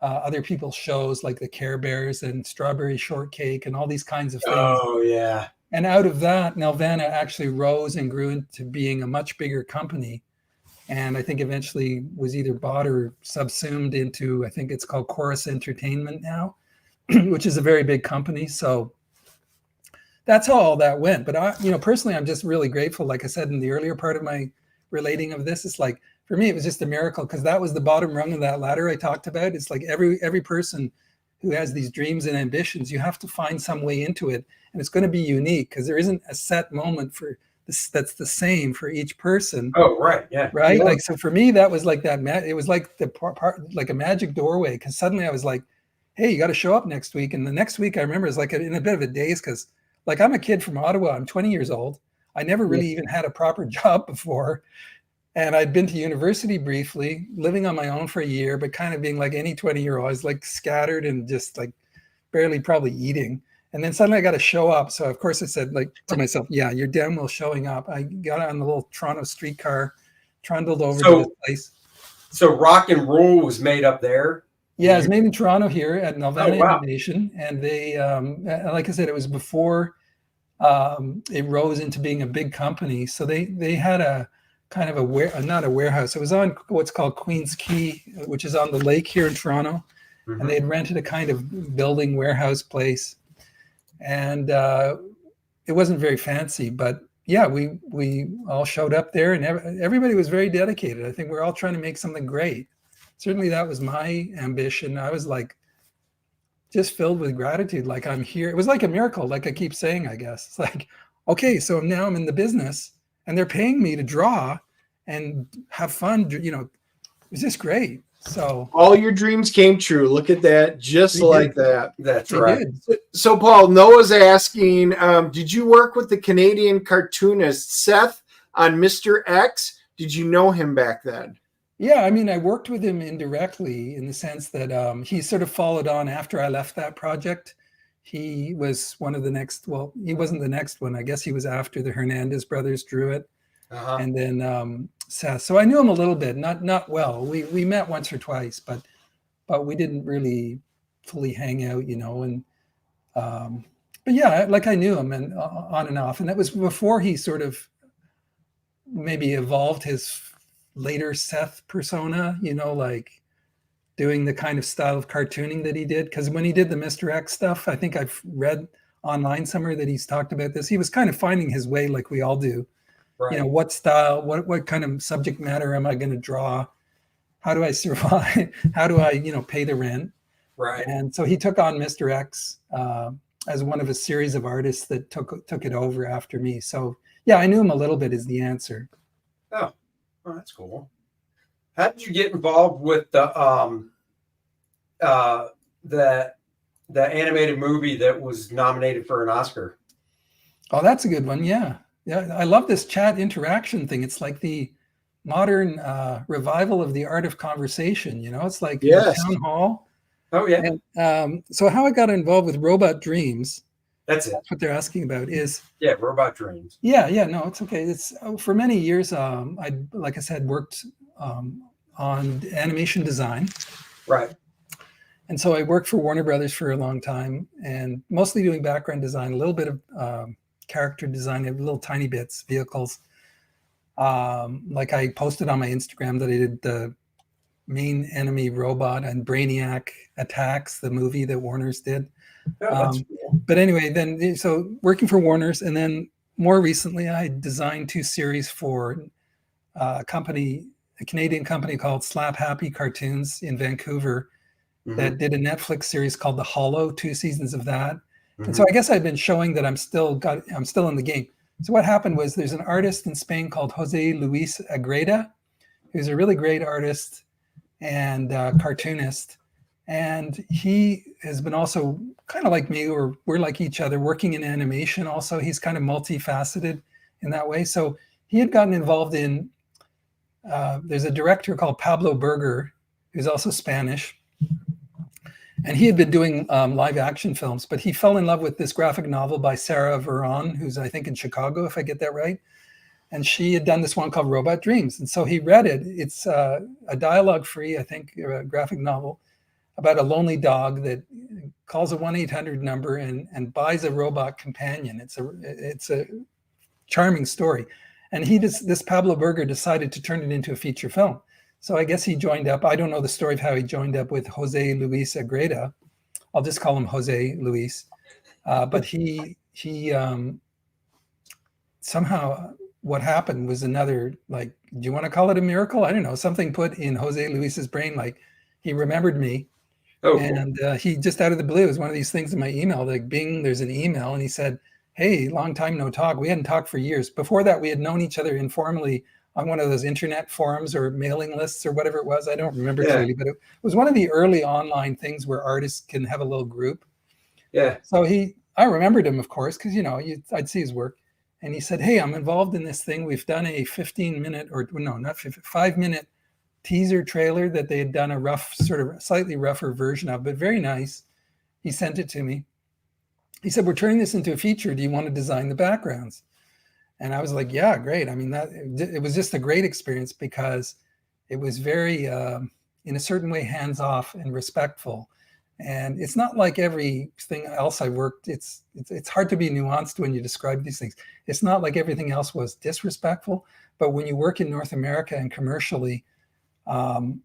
other people's shows like the Care Bears and Strawberry Shortcake and all these kinds of things. Oh, yeah. And out of that, Nelvana actually rose and grew into being a much bigger company. And I think eventually was either bought or subsumed into, I think it's called Chorus Entertainment now, which is a very big company. So that's how all that went. But personally, I'm just really grateful. Like I said in the earlier part of my relating of this, it's like, for me, it was just a miracle, because that was the bottom rung of that ladder I talked about. It's like every person who has these dreams and ambitions, you have to find some way into it. And it's going to be unique, because there isn't a set moment for this that's the same for each person. Oh, right. Yeah. Right. Yeah. Like, so for me, that was like that. It was like the part, like a magic doorway, because suddenly I was like, hey, you got to show up next week. And the next week I remember is like in a bit of a daze, because like, I'm a kid from Ottawa. I'm 20 years old. I never really even had a proper job before. And I'd been to university briefly, living on my own for a year, but kind of being like any 20-year-old, I was like scattered and just like barely probably eating. And then suddenly I got to show up. So of course I said, like, to myself, yeah, you're damn well showing up. I got on the little Toronto streetcar, trundled over to this place. So rock and roll was made up there? Yeah, it was made in Toronto here at Nelvana Animation. And they, like I said, it was before it rose into being a big company. So they had a kind of not a warehouse. It was on what's called Queen's Quay, which is on the lake here in Toronto. Mhm. And they had rented a kind of building warehouse place. And it wasn't very fancy, but yeah, we all showed up there, and everybody was very dedicated. I think we're all trying to make something great. Certainly that was my ambition. I was like just filled with gratitude. Like, I'm here. It was like a miracle, like I keep saying, I guess. It's like, okay, so now I'm in the business and they're paying me to draw and have fun. You know, it was just great. So all your dreams came true. Look at that, just like that. That's they right. did. So, Paul, Noah's asking, did you work with the Canadian cartoonist Seth on Mr. X? Did you know him back then? Yeah, I mean, I worked with him indirectly in the sense that he sort of followed on after I left that project. He was one of the next, well, he wasn't the next one. I guess he was after the Hernandez brothers drew it. Uh-huh. And then Seth. So I knew him a little bit, not well. We met once or twice, but we didn't really fully hang out, you know. And but yeah, like I knew him and on and off. And that was before he sort of maybe evolved his later Seth persona, you know, like doing the kind of style of cartooning that he did. Because when he did the Mr. X stuff, I think I've read online somewhere that he's talked about this. He was kind of finding his way, like we all do. Right. You know, what style, what kind of subject matter am I going to draw? How do I survive? How do I, you know, pay the rent? Right. And so he took on Mr. X as one of a series of artists that took it over after me. So yeah, I knew him a little bit is the answer. Oh, well, that's cool. How did you get involved with the animated movie that was nominated for an Oscar? Oh, that's a good one. Yeah. Yeah, I love this chat interaction thing. It's like the modern revival of the art of conversation. You know, it's like a town hall. Oh yeah. And so how I got involved with Robot Dreams, That's it. that's what they're asking about, is Robot Dreams. Yeah, no, it's okay. It's for many years. I, like I said, worked on animation design. Right. And so I worked for Warner Brothers for a long time, and mostly doing background design, a little bit of character design, little tiny bits, vehicles. Like I posted on my Instagram that I did the main enemy robot and Brainiac Attacks, the movie that Warner's did. Oh, that's cool. But anyway, then so working for Warner's, and then more recently, I designed 2 series for a Canadian company called Slap Happy Cartoons in Vancouver, that did a Netflix series called The Hollow, 2 seasons of that. And so I guess I've been showing that I'm still in the game. So what happened was there's an artist in Spain called Jose Luis Agreda, who's a really great artist and cartoonist. And he has been also kind of like me, or we're like each other, working in animation also. He's kind of multifaceted in that way. So he had gotten involved in, there's a director called Pablo Berger, who's also Spanish. And he had been doing live action films, but he fell in love with this graphic novel by Sarah Veron, who's I think in Chicago, if I get that right. And she had done this one called Robot Dreams. And so he read it. It's a dialogue-free, I think, graphic novel about a lonely dog that calls a 1-800 number and buys a robot companion. It's a charming story. And this Pablo Berger decided to turn it into a feature film. So I guess he joined up. I don't know the story of how he joined up with Jose Luis Agreda. I'll just call him Jose Luis. But he somehow, what happened was another, like, do you want to call it a miracle? I don't know. Something put in Jose Luis's brain, like he remembered me. Oh, and he just out of the blue, it was one of these things in my email, like bing, there's an email. And he said, hey, long time no talk. We hadn't talked for years. Before that, we had known each other informally on one of those internet forums or mailing lists or whatever it was. I don't remember clearly, but it was one of the early online things where artists can have a little group. Yeah. So I remembered him, of course, because, I'd see his work. And he said, hey, I'm involved in this thing. We've done a 15-minute or no, not 5-minute teaser trailer that they had done a rough, sort of slightly rougher version of, but very nice. He sent it to me. He said, we're turning this into a feature. Do you want to design the backgrounds? And I was like, yeah, great. I mean, it was just a great experience because it was very, in a certain way, hands-off and respectful. And it's not like everything else I worked. It's hard to be nuanced when you describe these things. It's not like everything else was disrespectful, But when you work in North America and commercially, to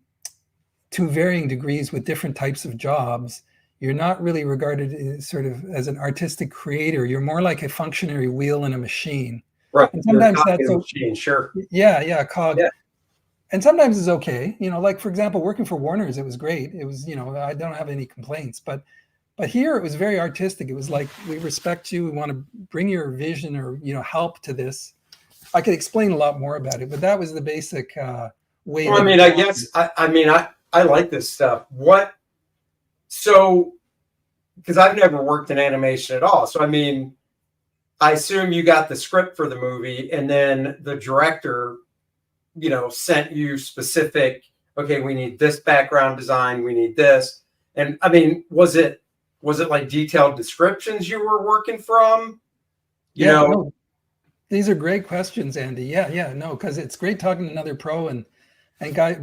varying degrees with different types of jobs, you're not really regarded as sort of as an artistic creator. You're more like a functionary wheel in a machine. Right. And sometimes that's a machine, sure. Yeah, cog. Yeah. And sometimes it's okay. Like for example, working for Warner's, it was great. It was, I don't have any complaints, but here it was very artistic. It was like, we respect you. We want to bring your vision or, help to this. I could explain a lot more about it, but that was the basic way. Well, I guess, I like this stuff. Because I've never worked in animation at all. So, I assume you got the script for the movie and then the director, sent you specific, okay, we need this background design, we need this. And was it like detailed descriptions you were working from? No, these are great questions, Andy. Yeah, no, because it's great talking to another pro and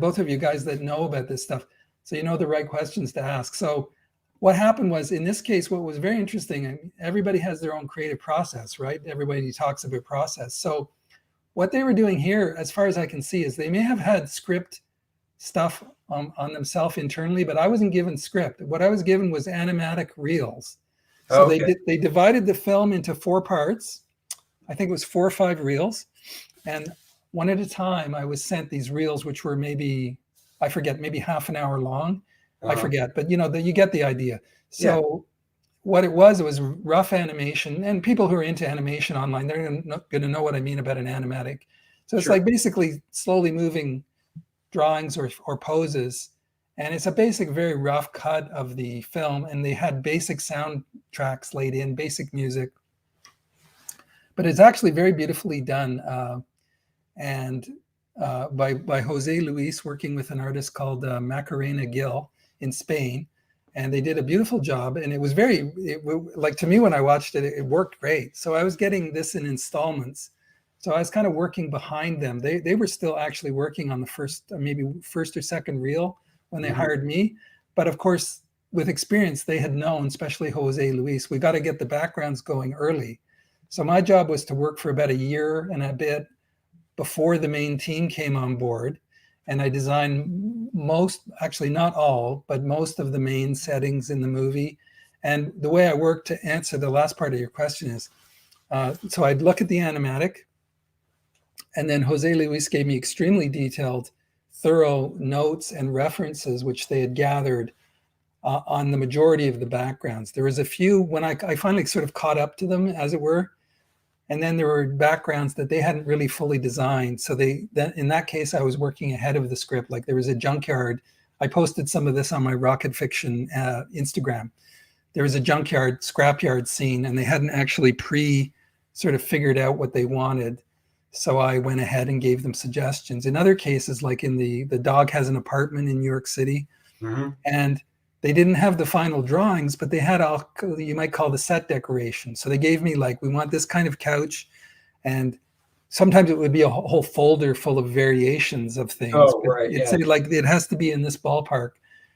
both of you guys that know about this stuff. So you know the right questions to ask. So what happened was, in this case, what was very interesting, everybody has their own creative process, right? Everybody talks about process. So what they were doing here, as far as I can see, is they may have had script stuff on themselves internally, but I wasn't given script. What I was given was animatic reels. So they divided the film into 4 parts. I think it was 4 or 5 reels. And one at a time, I was sent these reels, which were maybe half an hour long. I forget, but you get the idea. So what it was rough animation, and people who are into animation online, they're going to know what I mean about an animatic. So it's like basically slowly moving drawings or poses. And it's a basic, very rough cut of the film. And they had basic soundtracks laid in, basic music. But it's actually very beautifully done. By Jose Luis, working with an artist called Macarena Gil in Spain. And they did a beautiful job. And it was to me, when I watched it, it worked great. So I was getting this in installments. So I was kind of working behind them. They were still actually working on the first or second reel when they hired me. But of course, with experience, they had known, especially Jose Luis, we got to get the backgrounds going early. So my job was to work for about a year and a bit before the main team came on board. And I designed not all, but most of the main settings in the movie. And the way I work, to answer the last part of your question, is, so I'd look at the animatic, and then Jose Luis gave me extremely detailed, thorough notes and references, which they had gathered on the majority of the backgrounds. There was a few when I finally sort of caught up to them, as it were. And then there were backgrounds that they hadn't really fully designed. So in that case, I was working ahead of the script. Like there was a junkyard. I posted some of this on my Rocket Fiction Instagram. There was a junkyard, scrapyard scene, and they hadn't actually sort of figured out what they wanted. So I went ahead and gave them suggestions. In other cases, like in the dog has an apartment in New York City, and they didn't have the final drawings, but they had all you might call the set decoration. So they gave me, like, we want this kind of couch. And sometimes it would be a whole folder full of variations of things. Oh, right. It'd say, like, it has to be in this ballpark,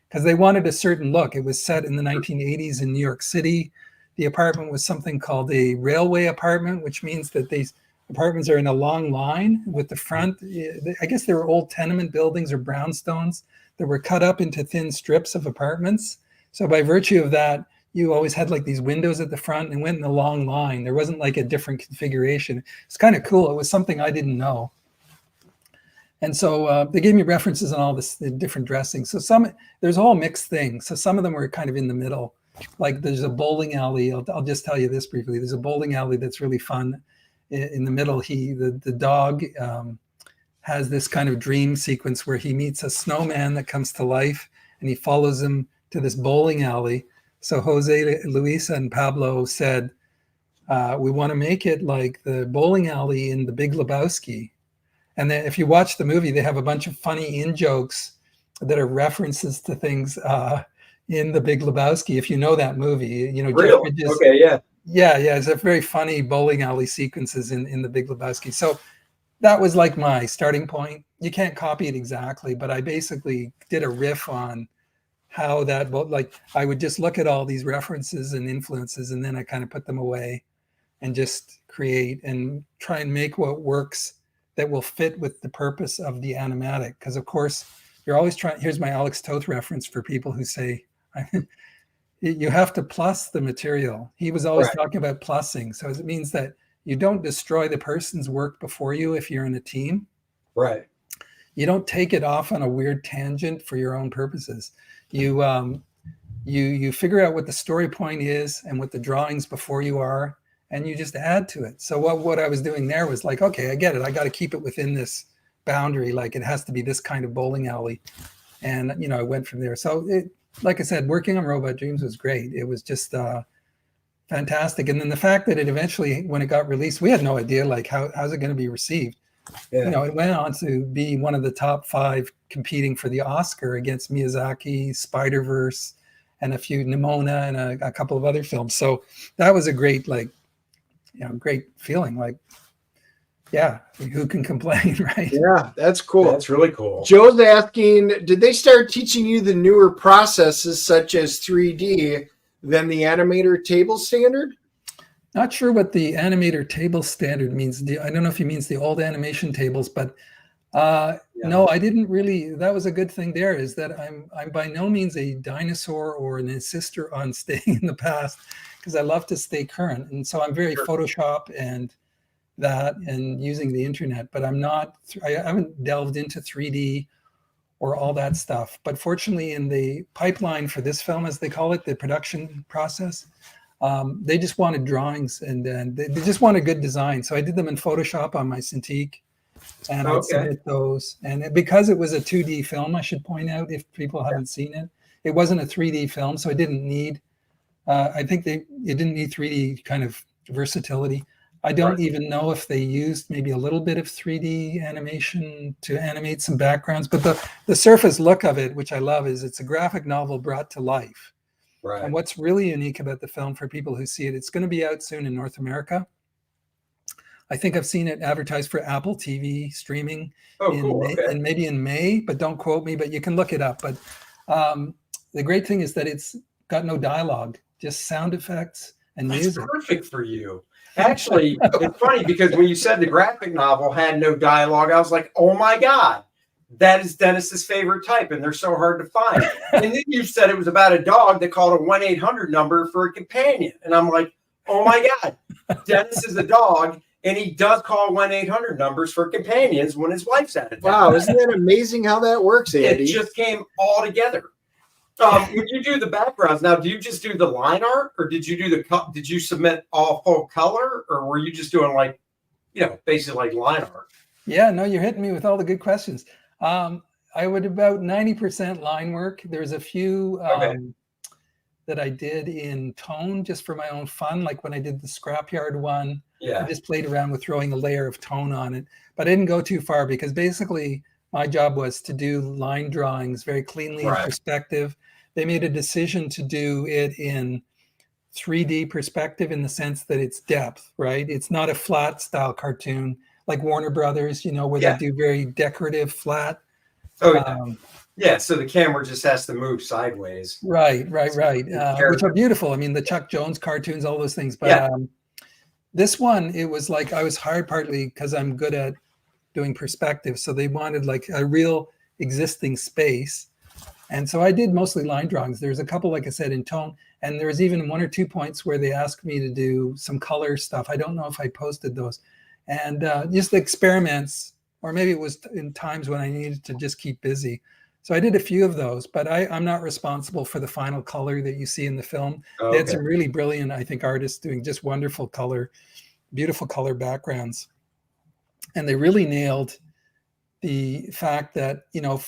because they wanted a certain look. It was set in the 1980s in New York City. The apartment was something called a railway apartment, which means that these apartments are in a long line with the front. I guess they were old tenement buildings or brownstones that were cut up into thin strips of apartments. So by virtue of that, you always had like these windows at the front and went in a long line. There wasn't like a different configuration. It's kind of cool. It was something I didn't know. And so they gave me references on all this, the different dressings. So there's a whole mixed thing. So some of them were kind of in the middle. Like there's a bowling alley. I'll just tell you this briefly. There's a bowling alley that's really fun. In the middle, the dog has this kind of dream sequence where he meets a snowman that comes to life, and he follows him to this bowling alley. So Jose Luis and Pablo said, we want to make it like the bowling alley in The Big Lebowski. And then if you watch the movie, they have a bunch of funny in-jokes that are references to things in The Big Lebowski. If you know that movie, Really? Okay, yeah. Yeah, it's a very funny bowling alley sequences in The Big Lebowski. So that was like my starting point. You can't copy it exactly, but I basically did a riff on how that, like, I would just look at all these references and influences, and then I kind of put them away and just create and try and make what works that will fit with the purpose of the animatic. Because of course, you're always trying. Here's my Alex Toth reference for people who say you have to plus the material. He was always talking about plussing. So it means that you don't destroy the person's work before you if you're in a team. Right. You don't take it off on a weird tangent for your own purposes. You figure out what the story point is and what the drawings before you are, and you just add to it. So what I was doing there was like, okay, I get it. I got to keep it within this boundary. Like it has to be this kind of bowling alley. And, you know, I went from there. So like I said, working on Robot Dreams was great. It was just fantastic. And then the fact that it eventually, when it got released, we had no idea, like, how's it going to be received? Yeah. You know, it went on to be one of the top 5 competing for the Oscar against Miyazaki, Spider-Verse, and a few Nimona and a couple of other films. So that was a great, like, you know, great feeling. Like, yeah, who can complain, right? Yeah, that's cool. That's really cool. Joe's asking, did they start teaching you the newer processes such as 3D than the animator table standard? Not sure what the animator table standard means. I don't know if he means the old animation tables, but no, I didn't really. That was a good thing there, is that I'm by no means a dinosaur or an insister on staying in the past, because I love to stay current. And so I'm very Photoshop and that and using the internet, but I'm not, I haven't delved into 3D or all that stuff. But fortunately, in the pipeline for this film, as they call it, the production process, they just wanted drawings and they just wanted good design. So I did them in Photoshop on my Cintiq, and I'd submit those. And because it was a 2D film, I should point out, if people haven't seen it, it wasn't a 3D film, so it didn't need, I think it didn't need 3D kind of versatility. I don't even know if they used maybe a little bit of 3D animation to animate some backgrounds, but the surface look of it, which I love, is it's a graphic novel brought to life. Right. And what's really unique about the film for people who see it, it's going to be out soon in North America. I think I've seen it advertised for Apple TV streaming and maybe in May, but don't quote me, but you can look it up. But the great thing is that it's got no dialogue, just sound effects and music. That's perfect for you. Actually, it's funny because when you said the graphic novel had no dialogue, I was like, oh my God, that is Dennis's favorite type, and they're so hard to find. And then you said it was about a dog that called a 1-800 number for a companion. And I'm like, oh my God, Dennis is a dog, and he does call 1-800 numbers for companions when his wife's out of town. Wow, isn't that amazing how that works, Andy? It just came all together. When you do the backgrounds now, do you just do the line art, or did you do did you submit all full color, or were you just doing, like, you know, basically like line art? Yeah, no, you're hitting me with all the good questions. I would about 90% line work. There's a few that I did in tone just for my own fun. Like when I did the Scrapyard one, I just played around with throwing a layer of tone on it, but I didn't go too far because basically my job was to do line drawings very cleanly in perspective. They made a decision to do it in 3D perspective in the sense that it's depth, right? It's not a flat style cartoon like Warner Brothers, you know, where they do very decorative flat. Yeah, so the camera just has to move sideways. Right. Which are beautiful. I mean, the Chuck Jones cartoons, all those things. But this one, it was like I was hired partly because I'm good at doing perspective. So they wanted like a real existing space. And so I did mostly line drawings. There's a couple, like I said, in tone. And there was even 1 or 2 points where they asked me to do some color stuff. I don't know if I posted those. And just experiments, or maybe it was in times when I needed to just keep busy. So I did a few of those, but I'm not responsible for the final color that you see in the film. They had some really brilliant, I think, artists doing just wonderful color, beautiful color backgrounds. And they really nailed the fact that, you know,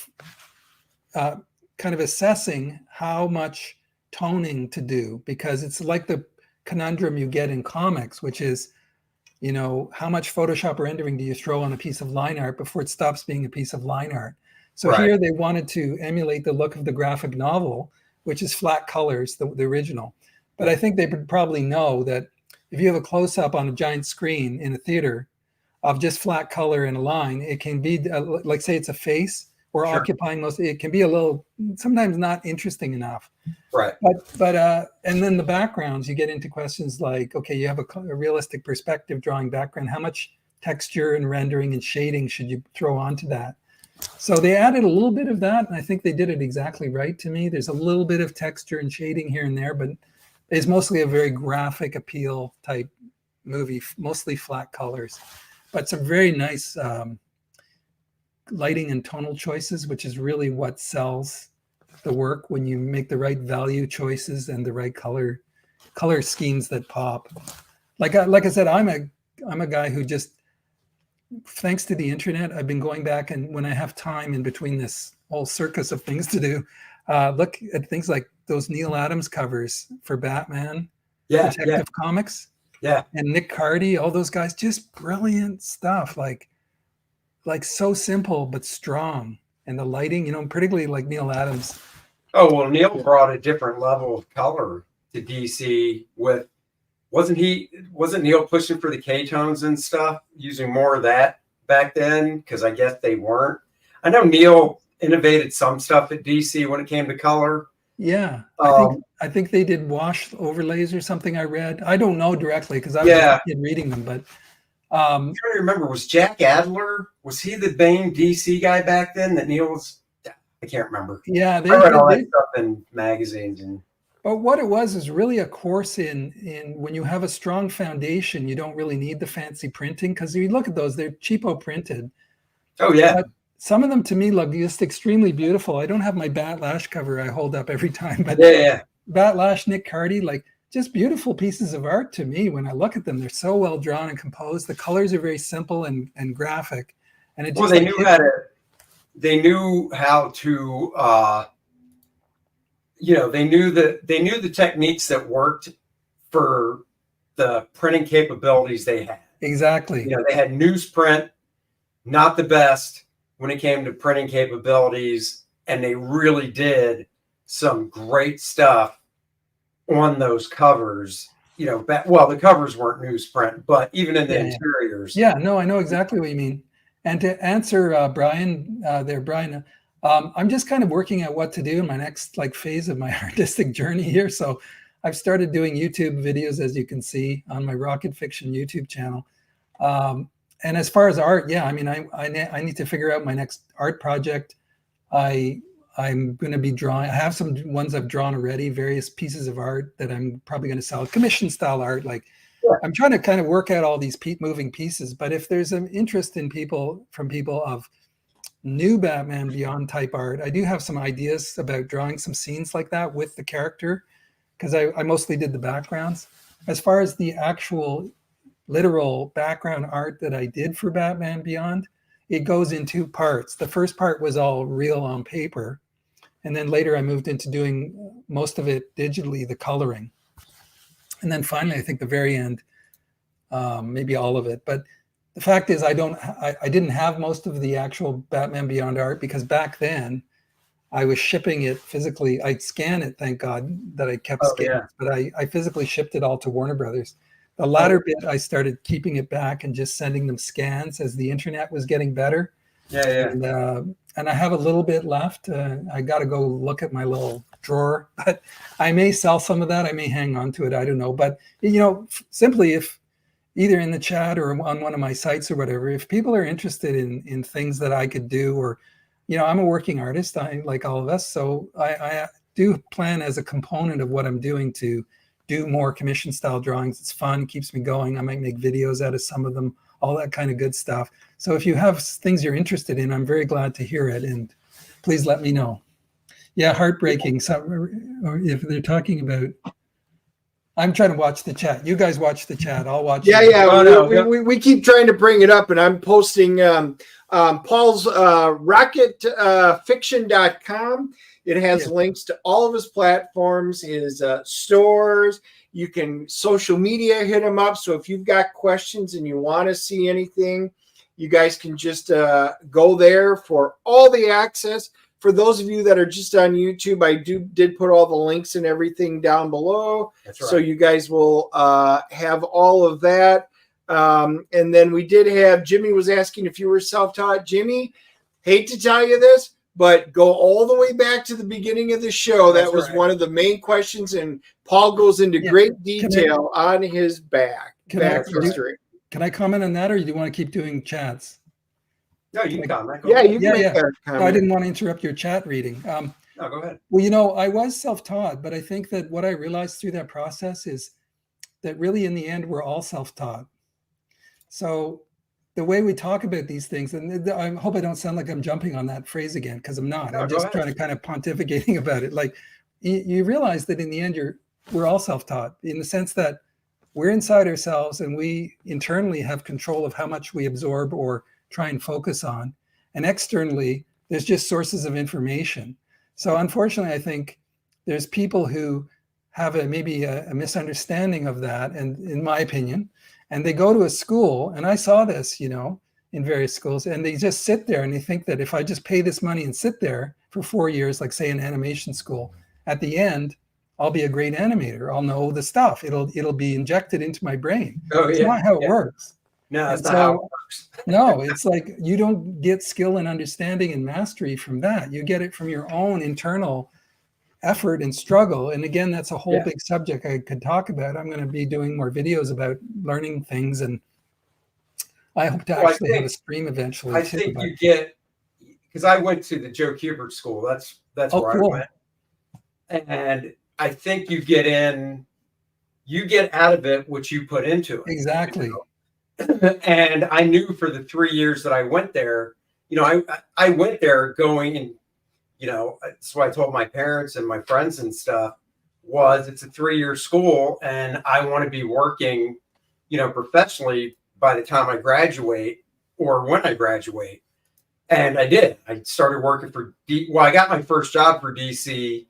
kind of assessing how much toning to do, because it's like the conundrum you get in comics, which is, you know, how much Photoshop or rendering do you throw on a piece of line art before it stops being a piece of line art? So here they wanted to emulate the look of the graphic novel, which is flat colors, the original. But I think they would probably know that if you have a close-up on a giant screen in a theater of just flat color and a line, it can be like, say it's a face or occupying most, it can be a little, sometimes not interesting enough. Right. But and then the backgrounds, you get into questions like, okay, you have a realistic perspective drawing background. How much texture and rendering and shading should you throw onto that. So they added a little bit of that, and I think they did it exactly right to me. There's a little bit of texture and shading here and there, but it's mostly a very graphic appeal type movie, mostly flat colors, but some very nice lighting and tonal choices, which is really what sells the work when you make the right value choices and the right color schemes that pop. Like I said, I'm a guy who just, thanks to the internet, I've been going back, and when I have time in between this whole circus of things to do, look at things like those Neil Adams covers for Batman, Detective Comics, and Nick Cardy, all those guys, just brilliant stuff. Like so simple but strong, and the lighting, particularly like Neil Adams. Oh well, Neil brought a different level of color to DC with. Wasn't Neil pushing for the K-tones and stuff, using more of that back then? Because I guess they weren't. I know Neil innovated some stuff at DC when it came to color. Yeah, I think they did wash overlays or something. I read. I don't know directly because I was reading them, but I'm trying to remember. Was Jack Adler? Was he the main DC guy back then? That Neil was. I can't remember. Yeah, I read all that stuff in magazines and. But what it was is really a course in when you have a strong foundation, you don't really need the fancy printing, because you look at those, they're cheapo printed. Oh, yeah. But some of them to me look just extremely beautiful. I don't have my Bat Lash cover I hold up every time, but Bat Lash, Nick Cardy, like just beautiful pieces of art to me. When I look at them, they're so well drawn and composed. The colors are very simple and graphic. And it just they knew how to they knew the techniques that worked for the printing capabilities they had. Exactly. They had newsprint, not the best when it came to printing capabilities, and they really did some great stuff on those covers. The covers weren't newsprint, but even in the interiors. Yeah, no, I know exactly what you mean. And to answer Brian, I'm just kind of working out what to do in my next phase of my artistic journey here. So I've started doing YouTube videos, as you can see, on my Rocket Fiction YouTube channel. And as far as art, I need to figure out my next art project. I'm going to be drawing. I have some ones I've drawn already, various pieces of art that I'm probably going to sell, commission style art. I'm trying to kind of work out all these moving pieces. But if there's an interest in people of new Batman Beyond type art, I do have some ideas about drawing some scenes like that with the character, because I mostly did the backgrounds. As far as the actual literal background art that I did for Batman Beyond, it goes in two parts. The first part was all real on paper, and then later I moved into doing most of it digitally, the coloring. And then finally, I think the very end, maybe all of it. But the fact is, I didn't have most of the actual Batman Beyond art, because back then I was shipping it physically. I'd scan it, thank God that I kept scanning, but I physically shipped it all to Warner Brothers. The latter bit, I started keeping it back and just sending them scans as the internet was getting better. And I have a little bit left. I got to go look at my little drawer, but I may sell some of that. I may hang on to it. I don't know. But, simply if either in the chat or on one of my sites or whatever, if people are interested in things that I could do, or, I'm a working artist, like all of us. So I do plan as a component of what I'm doing to do more commission style drawings. It's fun, keeps me going. I might make videos out of some of them, all that kind of good stuff. So if you have things you're interested in, I'm very glad to hear it. And please let me know. Yeah, heartbreaking. So, or if they're talking about, I'm trying to watch the chat. You guys watch the chat. I'll watch. We keep trying to bring it up, and I'm posting Paul's rocketfiction.com. It has links to all of his platforms, his stores. You can social media hit him up. So if you've got questions and you want to see anything, you guys can just go there for all the access. For those of you that are just on YouTube, I did put all the links and everything down below. That's right. So you guys will have all of that. And then we did have, Jimmy was asking if you were self-taught. Jimmy, hate to tell you this, but go all the way back to the beginning of the show. That was one of the main questions, and Paul goes into great detail on his back history. Can I comment on that, or do you want to keep doing chats? No, you can comment. Yeah, you can make that No, I comment. didn't want to interrupt your chat reading. No, go ahead. Well, I was self-taught, but I think that what I realized through that process is that really in the end, we're all self-taught. So the way we talk about these things, and I hope I don't sound like I'm jumping on that phrase again, because I'm not. No, I'm go just ahead. trying to kind of pontificating about it. Like you realize that in the end, we're all self-taught in the sense that we're inside ourselves and we internally have control of how much we absorb or try and focus on. And externally, there's just sources of information. So unfortunately, I think there's people who have maybe a misunderstanding of that, and in my opinion, and they go to a school, and I saw this, in various schools, and they just sit there and they think that if I just pay this money and sit there for 4 years, like say an animation school, at the end, I'll be a great animator. I'll know the stuff. It'll be injected into my brain. Oh, It's yeah. not how it works. No, that's And not how it works. No, it's like you don't get skill and understanding and mastery from that. You get it from your own internal effort and struggle. And again, that's a whole big subject I could talk about. I'm going to be doing more videos about learning things, and I hope to actually have a stream eventually. I think you get, because I went to the Joe Kubert School. That's where I went. And I think you get out of it what you put into it. Exactly. And I knew for the 3 years that I went there, I went there going, and that's what I told my parents and my friends and stuff, was it's a 3-year school and I want to be working, professionally by the time I graduate or when I graduate. And I did. I started working I got my first job for DC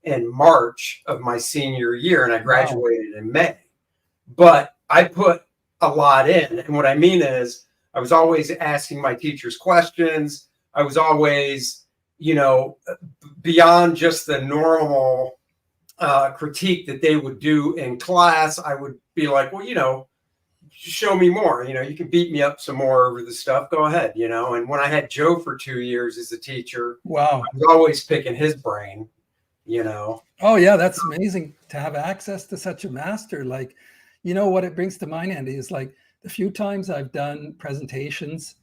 in March of my senior year, and I graduated in May. But I put a lot in. And what I mean is I was always asking my teachers questions. I was always, beyond just the normal critique that they would do in class. I would be like, well, show me more. You can beat me up some more over the stuff. Go ahead, And when I had Joe for 2 years as a teacher, wow, I was always picking his brain, Oh, yeah, that's amazing to have access to such a master. Like, what it brings to mind, Andy, is like the few times I've done presentations,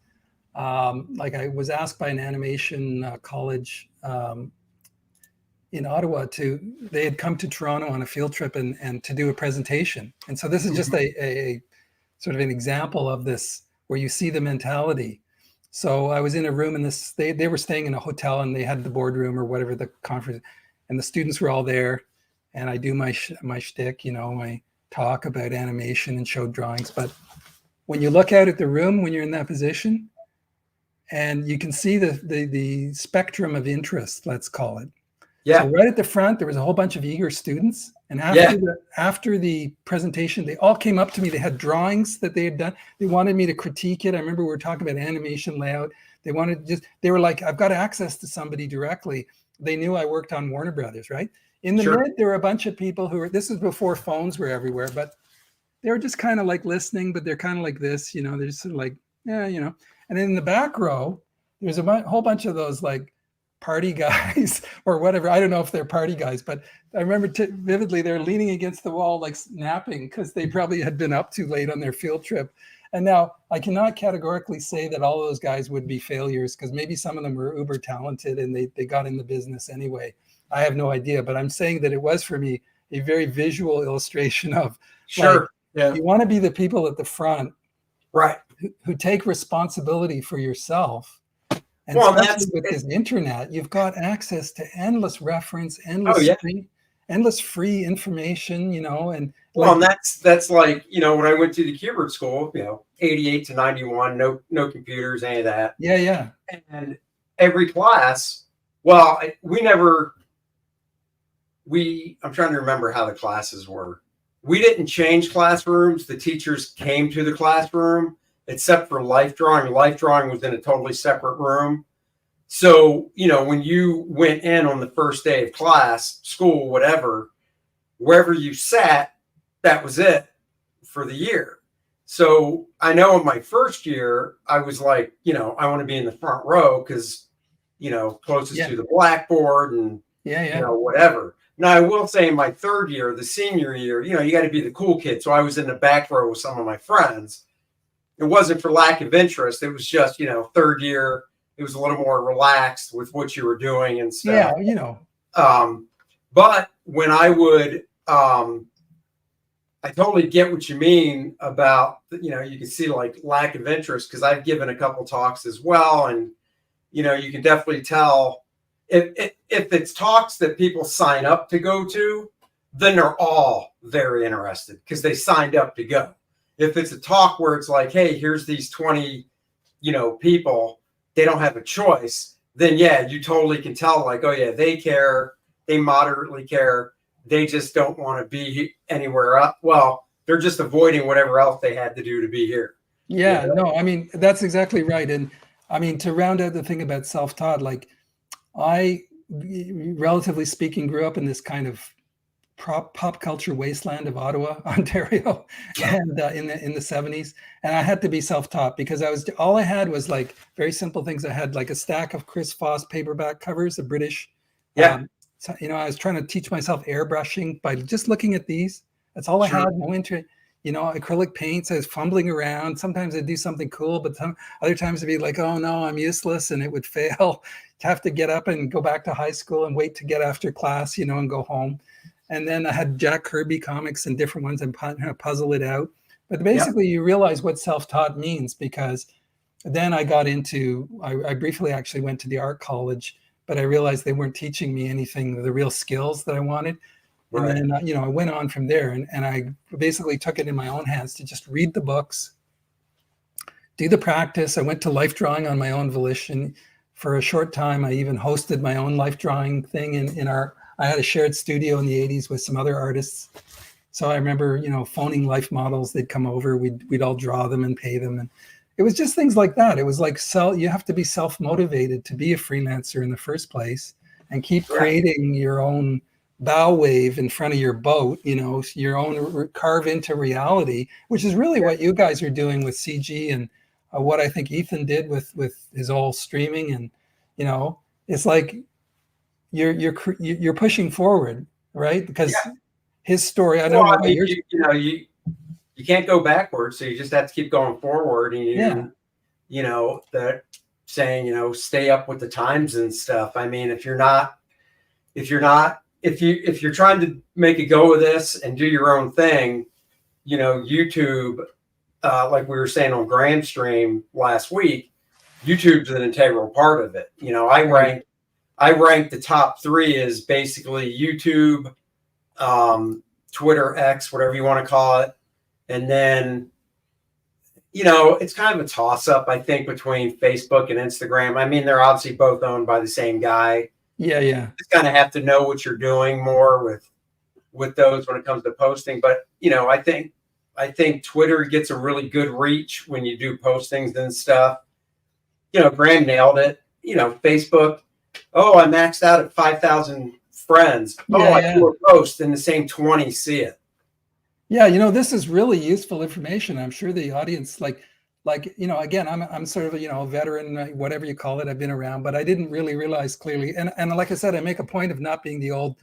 like I was asked by an animation college in Ottawa they had come to Toronto on a field trip and to do a presentation. And so this is just a sort of an example of this, where you see the mentality. So I was in a room, and they were staying in a hotel, and they had the boardroom or whatever, the conference, and the students were all there, and I do my shtick, my talk about animation and show drawings. But when you look out at the room, when you're in that position, and you can see the spectrum of interest, let's call it. Yeah. So right at the front, there was a whole bunch of eager students. And after the presentation, they all came up to me. They had drawings that they had done. They wanted me to critique it. I remember we were talking about animation layout. They were like, I've got access to somebody directly. They knew I worked on Warner Brothers, right? In the mid, there were a bunch of people this was before phones were everywhere, but they were just kind of like listening, but they're kind of like this, they're just sort of like, And then in the back row, there's a whole bunch of those like party guys or whatever. I don't know if they're party guys, but I remember vividly, they're leaning against the wall, like napping, because they probably had been up too late on their field trip. And now I cannot categorically say that all of those guys would be failures, because maybe some of them were uber talented and they got in the business anyway. I have no idea, but I'm saying that it was for me a very visual illustration of you want to be the people at the front, right, who take responsibility for yourself. And especially with this internet, you've got access to endless reference, endless free information, and and that's like, when I went to the Kubert School, 88 to 91, no computers, any of that. Yeah. And every class, I'm trying to remember how the classes were. We didn't change classrooms. The teachers came to the classroom, except for life drawing. Life drawing was in a totally separate room. So, when you went in on the first day of class, school, whatever, wherever you sat, that was it for the year. So I know in my first year, I was like, I want to be in the front row because, closest to the blackboard and, whatever. Now, I will say in my third year, the senior year, you got to be the cool kid. So I was in the back row with some of my friends. it wasn't for lack of interest. It was just, third year, it was a little more relaxed with what you were doing and stuff. Yeah, But when I would, I totally get what you mean about, you can see like lack of interest, because I've given a couple talks as well. And, you can definitely tell if it's talks that people sign up to go to, then they're all very interested because they signed up to go. If it's a talk where it's like, hey, here's these 20, people, they don't have a choice, then yeah, you totally can tell like, oh yeah, they care, they moderately care, they just don't want to be anywhere else. Well, they're just avoiding whatever else they had to do to be here. Yeah, no, I mean, that's exactly right. And I mean, to round out the thing about self-taught, like I, relatively speaking, grew up in this kind of pop culture wasteland of Ottawa, Ontario, and in the 70s. And I had to be self-taught because all I had was like very simple things. I had like a stack of Chris Foss paperback covers, the British. So, I was trying to teach myself airbrushing by just looking at these. That's all I had. No interest. Acrylic paints. I was fumbling around. Sometimes I'd do something cool, but other times it'd be like, oh no, I'm useless, and it would fail. Have to get up and go back to high school and wait to get after class, and go home. And then I had Jack Kirby comics and different ones and puzzle it out. But basically, you realize what self-taught means, because then I got into, I briefly actually went to the art college, but I realized they weren't teaching me anything, the real skills that I wanted. Right. And then, I went on from there, and I basically took it in my own hands to just read the books, do the practice. I went to life drawing on my own volition. For a short time, I even hosted my own life drawing thing I had a shared studio in the 80s with some other artists. So I remember, phoning life models. They'd come over, we'd all draw them and pay them. And it was just things like that. It was like, you have to be self-motivated to be a freelancer in the first place and keep creating your own bow wave in front of your boat, your own carve into reality, which is really what you guys are doing with CG and what I think Ethan did with his all streaming. And, it's like, you're pushing forward, right? Because his story, I don't know. You can't go backwards, so you just have to keep going forward. And that saying, stay up with the times and stuff. I mean, if you're trying to make a go of this and do your own thing, YouTube, like we were saying on Grand Stream last week, YouTube's an integral part of it. I rank the top 3 as basically YouTube, Twitter, X, whatever you want to call it. And then, it's kind of a toss up, I think, between Facebook and Instagram. I mean, they're obviously both owned by the same guy. Yeah. You just kind of have to know what you're doing more with those when it comes to posting. But, I think Twitter gets a really good reach when you do postings and stuff. Graham nailed it. Facebook, oh, I maxed out at 5,000 friends. I do a post and the same 20 see it. Yeah, this is really useful information. I'm sure the audience, again, I'm sort of a veteran, whatever you call it. I've been around, but I didn't really realize clearly. And like I said, I make a point of not being the old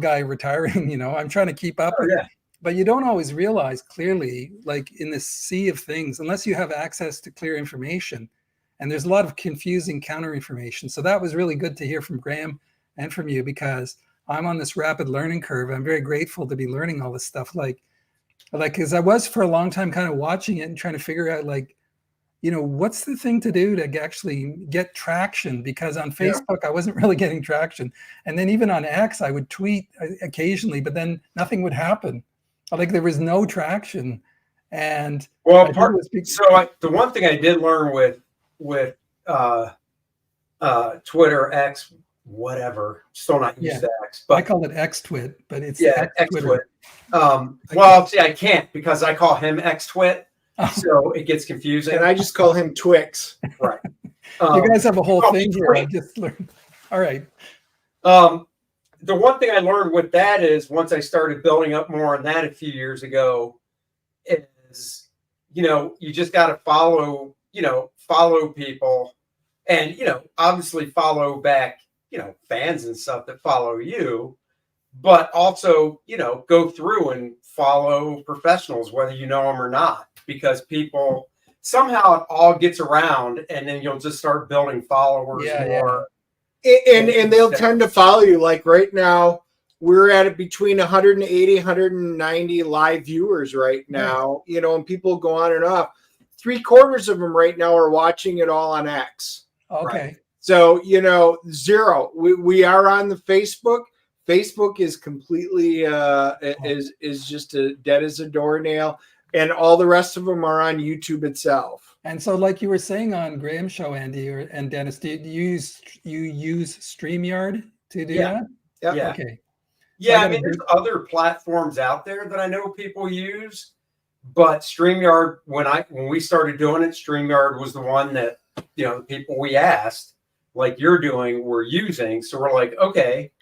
guy retiring. I'm trying to keep up. But you don't always realize clearly, like in this sea of things, unless you have access to clear information. And there's a lot of confusing counter information. So that was really good to hear from Graham and from you, because I'm on this rapid learning curve. I'm very grateful to be learning all this stuff. Like, because I was for a long time kind of watching it and trying to figure out, what's the thing to do to actually get traction? Because on Facebook, I wasn't really getting traction. And then even on X, I would tweet occasionally, but then nothing would happen. Like there was no traction. And the one thing I did learn with Twitter, X, whatever, still not used to X, but I call it X-Twit, but it's X-Twit. Well, see, I can't because I call him X-Twit, so it gets confusing. And I just call him Twix. Right. You guys have a whole thing here. I just learned. All right. The one thing I learned with that is once I started building up more on that a few years ago is, you just got to follow people and, obviously follow back, fans and stuff that follow you. but also, go through and follow professionals, whether you know them or not, because people somehow it all gets around, and then you'll just start building followers more. And they'll tend to follow you. Like right now, we're at between 180, 190 live viewers right now, and people go on and off. 3/4 of them right now are watching it all on X. Okay. Right? So, 0. We are on the Facebook. Facebook is completely is just dead as a doornail, and all the rest of them are on YouTube itself. And so, like you were saying on Graham's show, Andy and Dennis, do you use StreamYard to do that? Yeah. Okay. Yeah, I mean, there's other platforms out there that I know people use, but StreamYard, when we started doing it, StreamYard was the one that the people we asked, like you're doing, were using. So we're like, okay,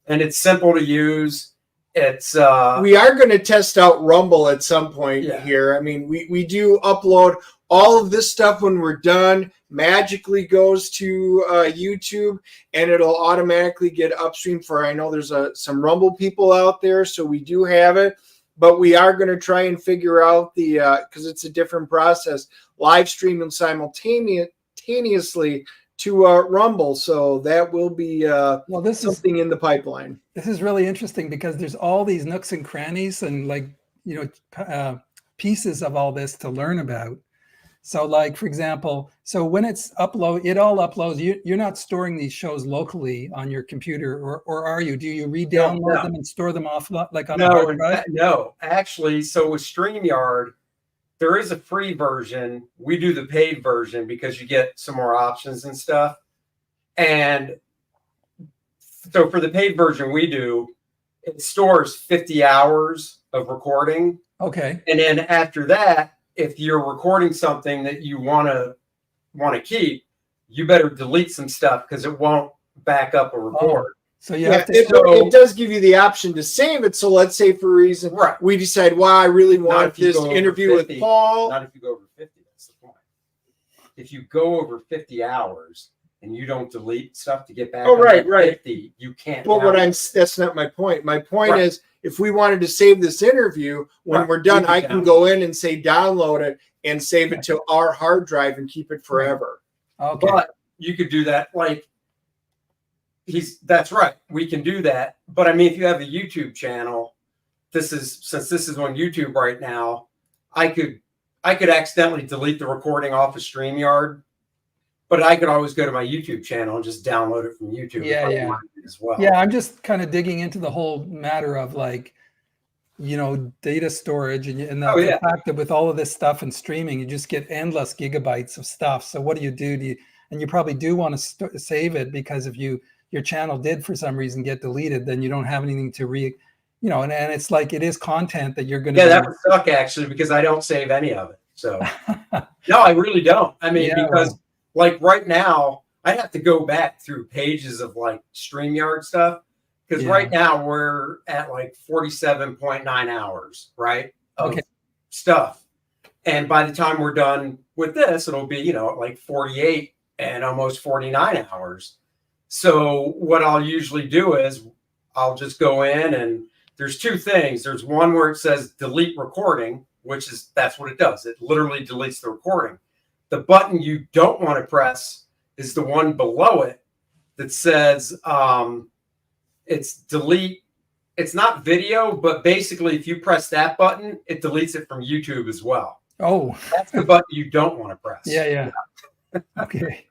and it's simple to use. It's we are going to test out Rumble at some point here. I mean, we do upload all of this stuff when we're done. Magically goes to YouTube, and it'll automatically get upstream for. I know there's some Rumble people out there, so we do have it, but we are going to try and figure out because it's a different process, live streaming simultaneously to Rumble. So that will be something in the pipeline. This is really interesting because there's all these nooks and crannies and pieces of all this to learn about. So like, for example, so when it's it all uploads. You're not storing these shows locally on your computer, or are you? Do you re-download them and store them off like on a hard drive? No, actually, so with StreamYard, there is a free version. We do the paid version because you get some more options and stuff. And so for the paid version we do, it stores 50 hours of recording. Okay. And then after that, if you're recording something that you want to keep, you better delete some stuff because it won't back up a record. So you have to. It does give you the option to save it. So let's say, for a reason, we decide, I really want this interview with Paul. Not if you go over 50. That's the point. If you go over 50 hours and you don't delete stuff to get back, 50, you can't. Well, that's not my point. My point is, if we wanted to save this interview, when we're done, I can go in and say download it and save it to our hard drive and keep it forever. Okay. But you could do that. That's right. We can do that. But I mean, if you have a YouTube channel, since this is on YouTube right now, I could accidentally delete the recording off of StreamYard, but I could always go to my YouTube channel and just download it from YouTube. As well. Yeah, I'm just kind of digging into the whole matter of data storage and the fact that with all of this stuff and streaming, you just get endless gigabytes of stuff. So what do you do? And you probably do want to save it, because if your channel did for some reason get deleted, then you don't have anything to and it's like, it is content that you're going to. Yeah, that would suck actually, because I don't save any of it. So no, I really don't. I mean, because right now, I'd have to go back through pages of StreamYard stuff, because right now we're at 47.9 hours, right? Of stuff. And by the time we're done with this, it'll be, 48 and almost 49 hours. So what I'll usually do is I'll just go in, and there's two things. There's one where it says delete recording, that's what it does. It literally deletes the recording. The button you don't want to press is the one below it that says it's delete. It's not video, but basically if you press that button, it deletes it from YouTube as well. Oh, that's the button you don't want to press. Yeah. Okay.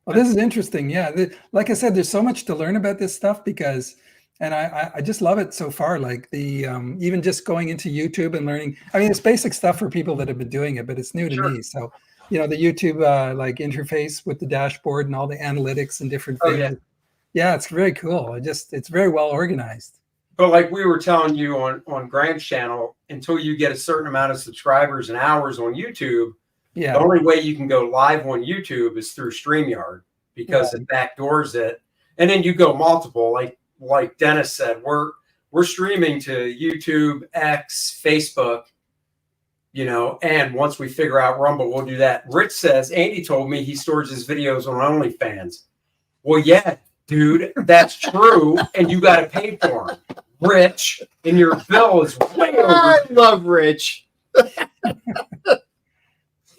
Well, this is interesting. Yeah. Like I said, there's so much to learn about this stuff and I just love it so far. Like even just going into YouTube and learning, I mean, it's basic stuff for people that have been doing it, but it's new to me. So, the YouTube interface with the dashboard and all the analytics and different things. Yeah, it's very cool. It's very well organized. But like we were telling you on Graham's channel, until you get a certain amount of subscribers and hours on YouTube, the only way you can go live on YouTube is through StreamYard, because it backdoors it. And then you go multiple, like Dennis said, we're streaming to YouTube, X, Facebook, and once we figure out Rumble, we'll do that. Rich says, Andy told me he stores his videos on OnlyFans. Well, yeah, Dude, that's true, and you got to pay for them. Rich, and your bill is way I overdue. love Rich.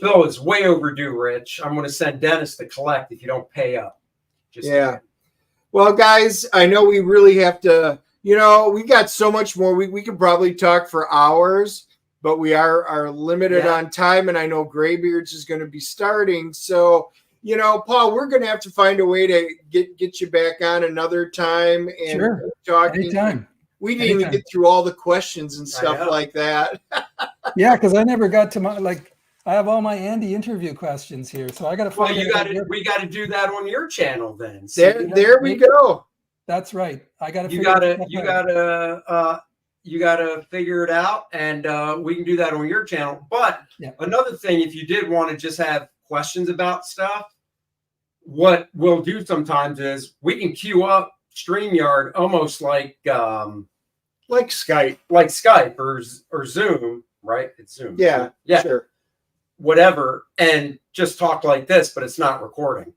Bill is way overdue, Rich. I'm going to send Dennis to collect if you don't pay up. Just Yeah. Well, guys, I know we really have to, we got so much more. We could probably talk for hours, but we are limited on time. And I know Graybeards is going to be starting. So, Paul, we're going to have to find a way to get you back on another time and Sure. talking. Anytime. We didn't even get through all the questions and stuff like that. Yeah, because I never got to I have all my Andy interview questions here, so I got to find. Well, we got to do that on your channel then. So there we go. That's right. I got to. You gotta figure it out, and we can do that on your channel. But another thing, if you did want to just have questions about stuff, what we'll do sometimes is we can queue up StreamYard almost like Skype or Zoom, right? It's Zoom. Yeah, yeah, sure. Whatever, and just talk like this, but it's not recording.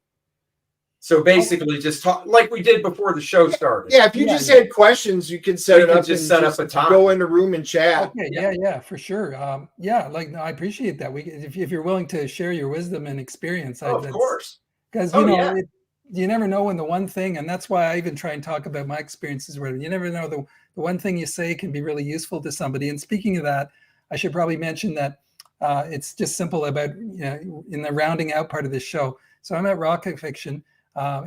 So basically, just talk like we did before the show started. Yeah, if you just had questions, you can set it up. Just set up a time. Go in the room and chat. Okay, yeah, for sure. I appreciate that. If you're willing to share your wisdom and experience, of course, because you never know when the one thing, and that's why I even try and talk about my experiences. Where you never know the one thing you say can be really useful to somebody. And speaking of that, I should probably mention that it's just simple about in the rounding out part of this show. So I'm at Rocket Fiction.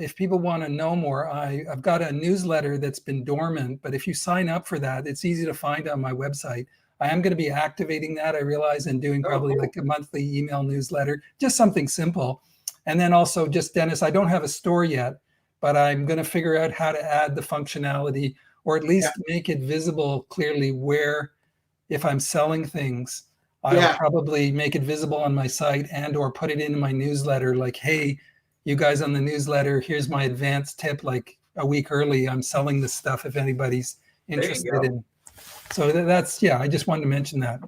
If people want to know more, I've got a newsletter that's been dormant, but if you sign up for that, it's easy to find on my website. I am going to be activating that, I realize, and doing probably like a monthly email newsletter, just something simple. And then also just, Dennis, I don't have a store yet, but I'm going to figure out how to add the functionality, or at least make it visible clearly where, if I'm selling things, I'll probably make it visible on my site and or put it into my newsletter, like, hey, you guys on the newsletter, here's my advanced tip, like a week early, I'm selling this stuff if anybody's interested in. So that's, I just wanted to mention that.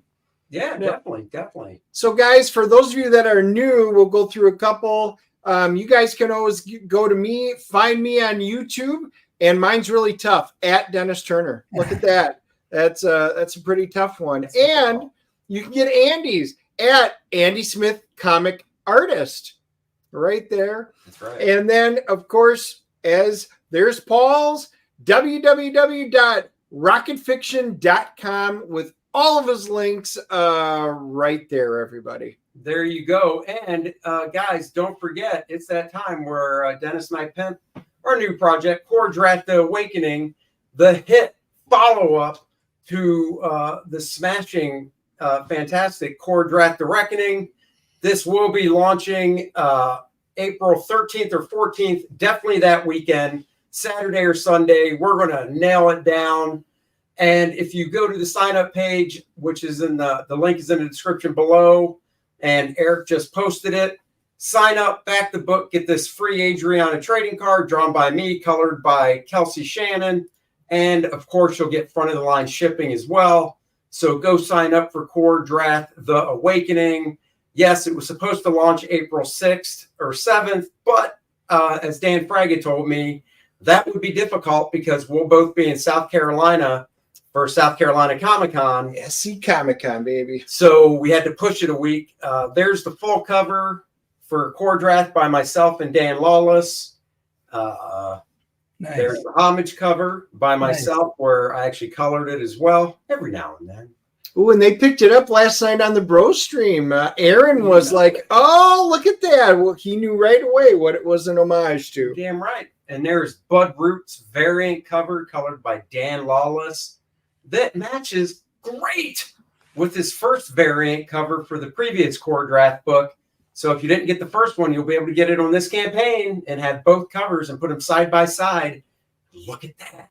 Yeah, definitely. So guys, for those of you that are new, we'll go through a couple. You guys can always go to me, find me on YouTube, and mine's really tough, at Dennis Turner. Look at that. That's a pretty tough one. And you can get Andy's at Andy Smith Comic Artist. Right there. That's right. And then, of course, there's Paul's, www.rocketfiction.com, with all of his links right there, everybody. There you go. And guys, don't forget, it's that time where Dennis and I pimp our new project, Kor-Drath The Awakening, the hit follow-up to the smashing, fantastic Kor-Drath The Reckoning. This will be launching April 13th or 14th, definitely that weekend, Saturday or Sunday. We're going to nail it down. And if you go to the sign-up page, which is in the link is in the description below, and Eric just posted it, sign up, back the book, get this free Adriana trading card drawn by me, colored by Kelsey Shannon. And, of course, you'll get front-of-the-line shipping as well. So go sign up for Kor-Drath The Awakening. Yes, it was supposed to launch April 6th or 7th, but as Dan Fraga told me, that would be difficult because we'll both be in South Carolina for South Carolina Comic-Con. SC Comic-Con, baby. So we had to push it a week. There's the full cover for Kor-Drath by myself and Dan Lawless. Nice. There's the homage cover by myself, where I actually colored it as well, every now and then. Oh, and they picked it up last night on the Bro stream. Aaron was like, oh, look at that. Well, he knew right away what it was an homage to. Damn right. And there's Bud Root's variant cover, colored by Dan Lawless, that matches great with his first variant cover for the previous Kor-Drath book. So if you didn't get the first one, you'll be able to get it on this campaign and have both covers and put them side by side. Look at that.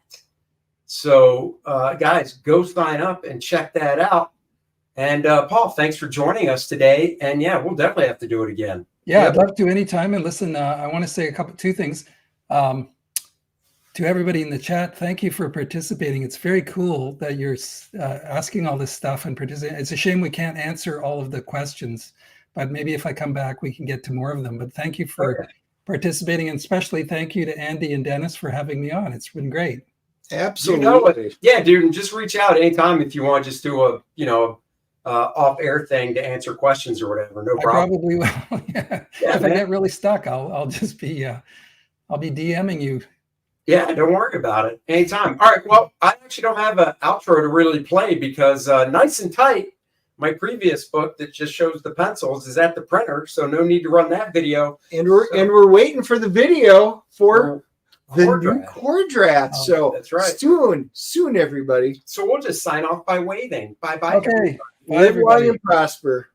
So, guys, go sign up and check that out. And Paul, thanks for joining us today. And we'll definitely have to do it again. Yeah, I'd love to anytime. And listen, I want to say two things. To everybody in the chat, thank you for participating. It's very cool that you're asking all this stuff and participating. It's a shame we can't answer all of the questions, but maybe if I come back, we can get to more of them. But thank you for participating, and especially thank you to Andy and Dennis for having me on. It's been great. Absolutely. You know it. Yeah, dude, and just reach out anytime if you want to just do a, off-air thing to answer questions or whatever. No I problem. probably will. Yeah. Yeah, If man. I get really stuck, I'll just be I'll be DMing you. Yeah, don't worry about it. Anytime. All right. Well, I actually don't have an outro to really play because Nice and Tight, my previous book that just shows the pencils, is at the printer, so no need to run that video. And we're waiting for the video for the new Kor-Drath. Kor-Drath. Oh, so that's right. Soon, everybody. So we'll just sign off by waving. Bye-bye. Okay. Bye, Live long everybody. and prosper.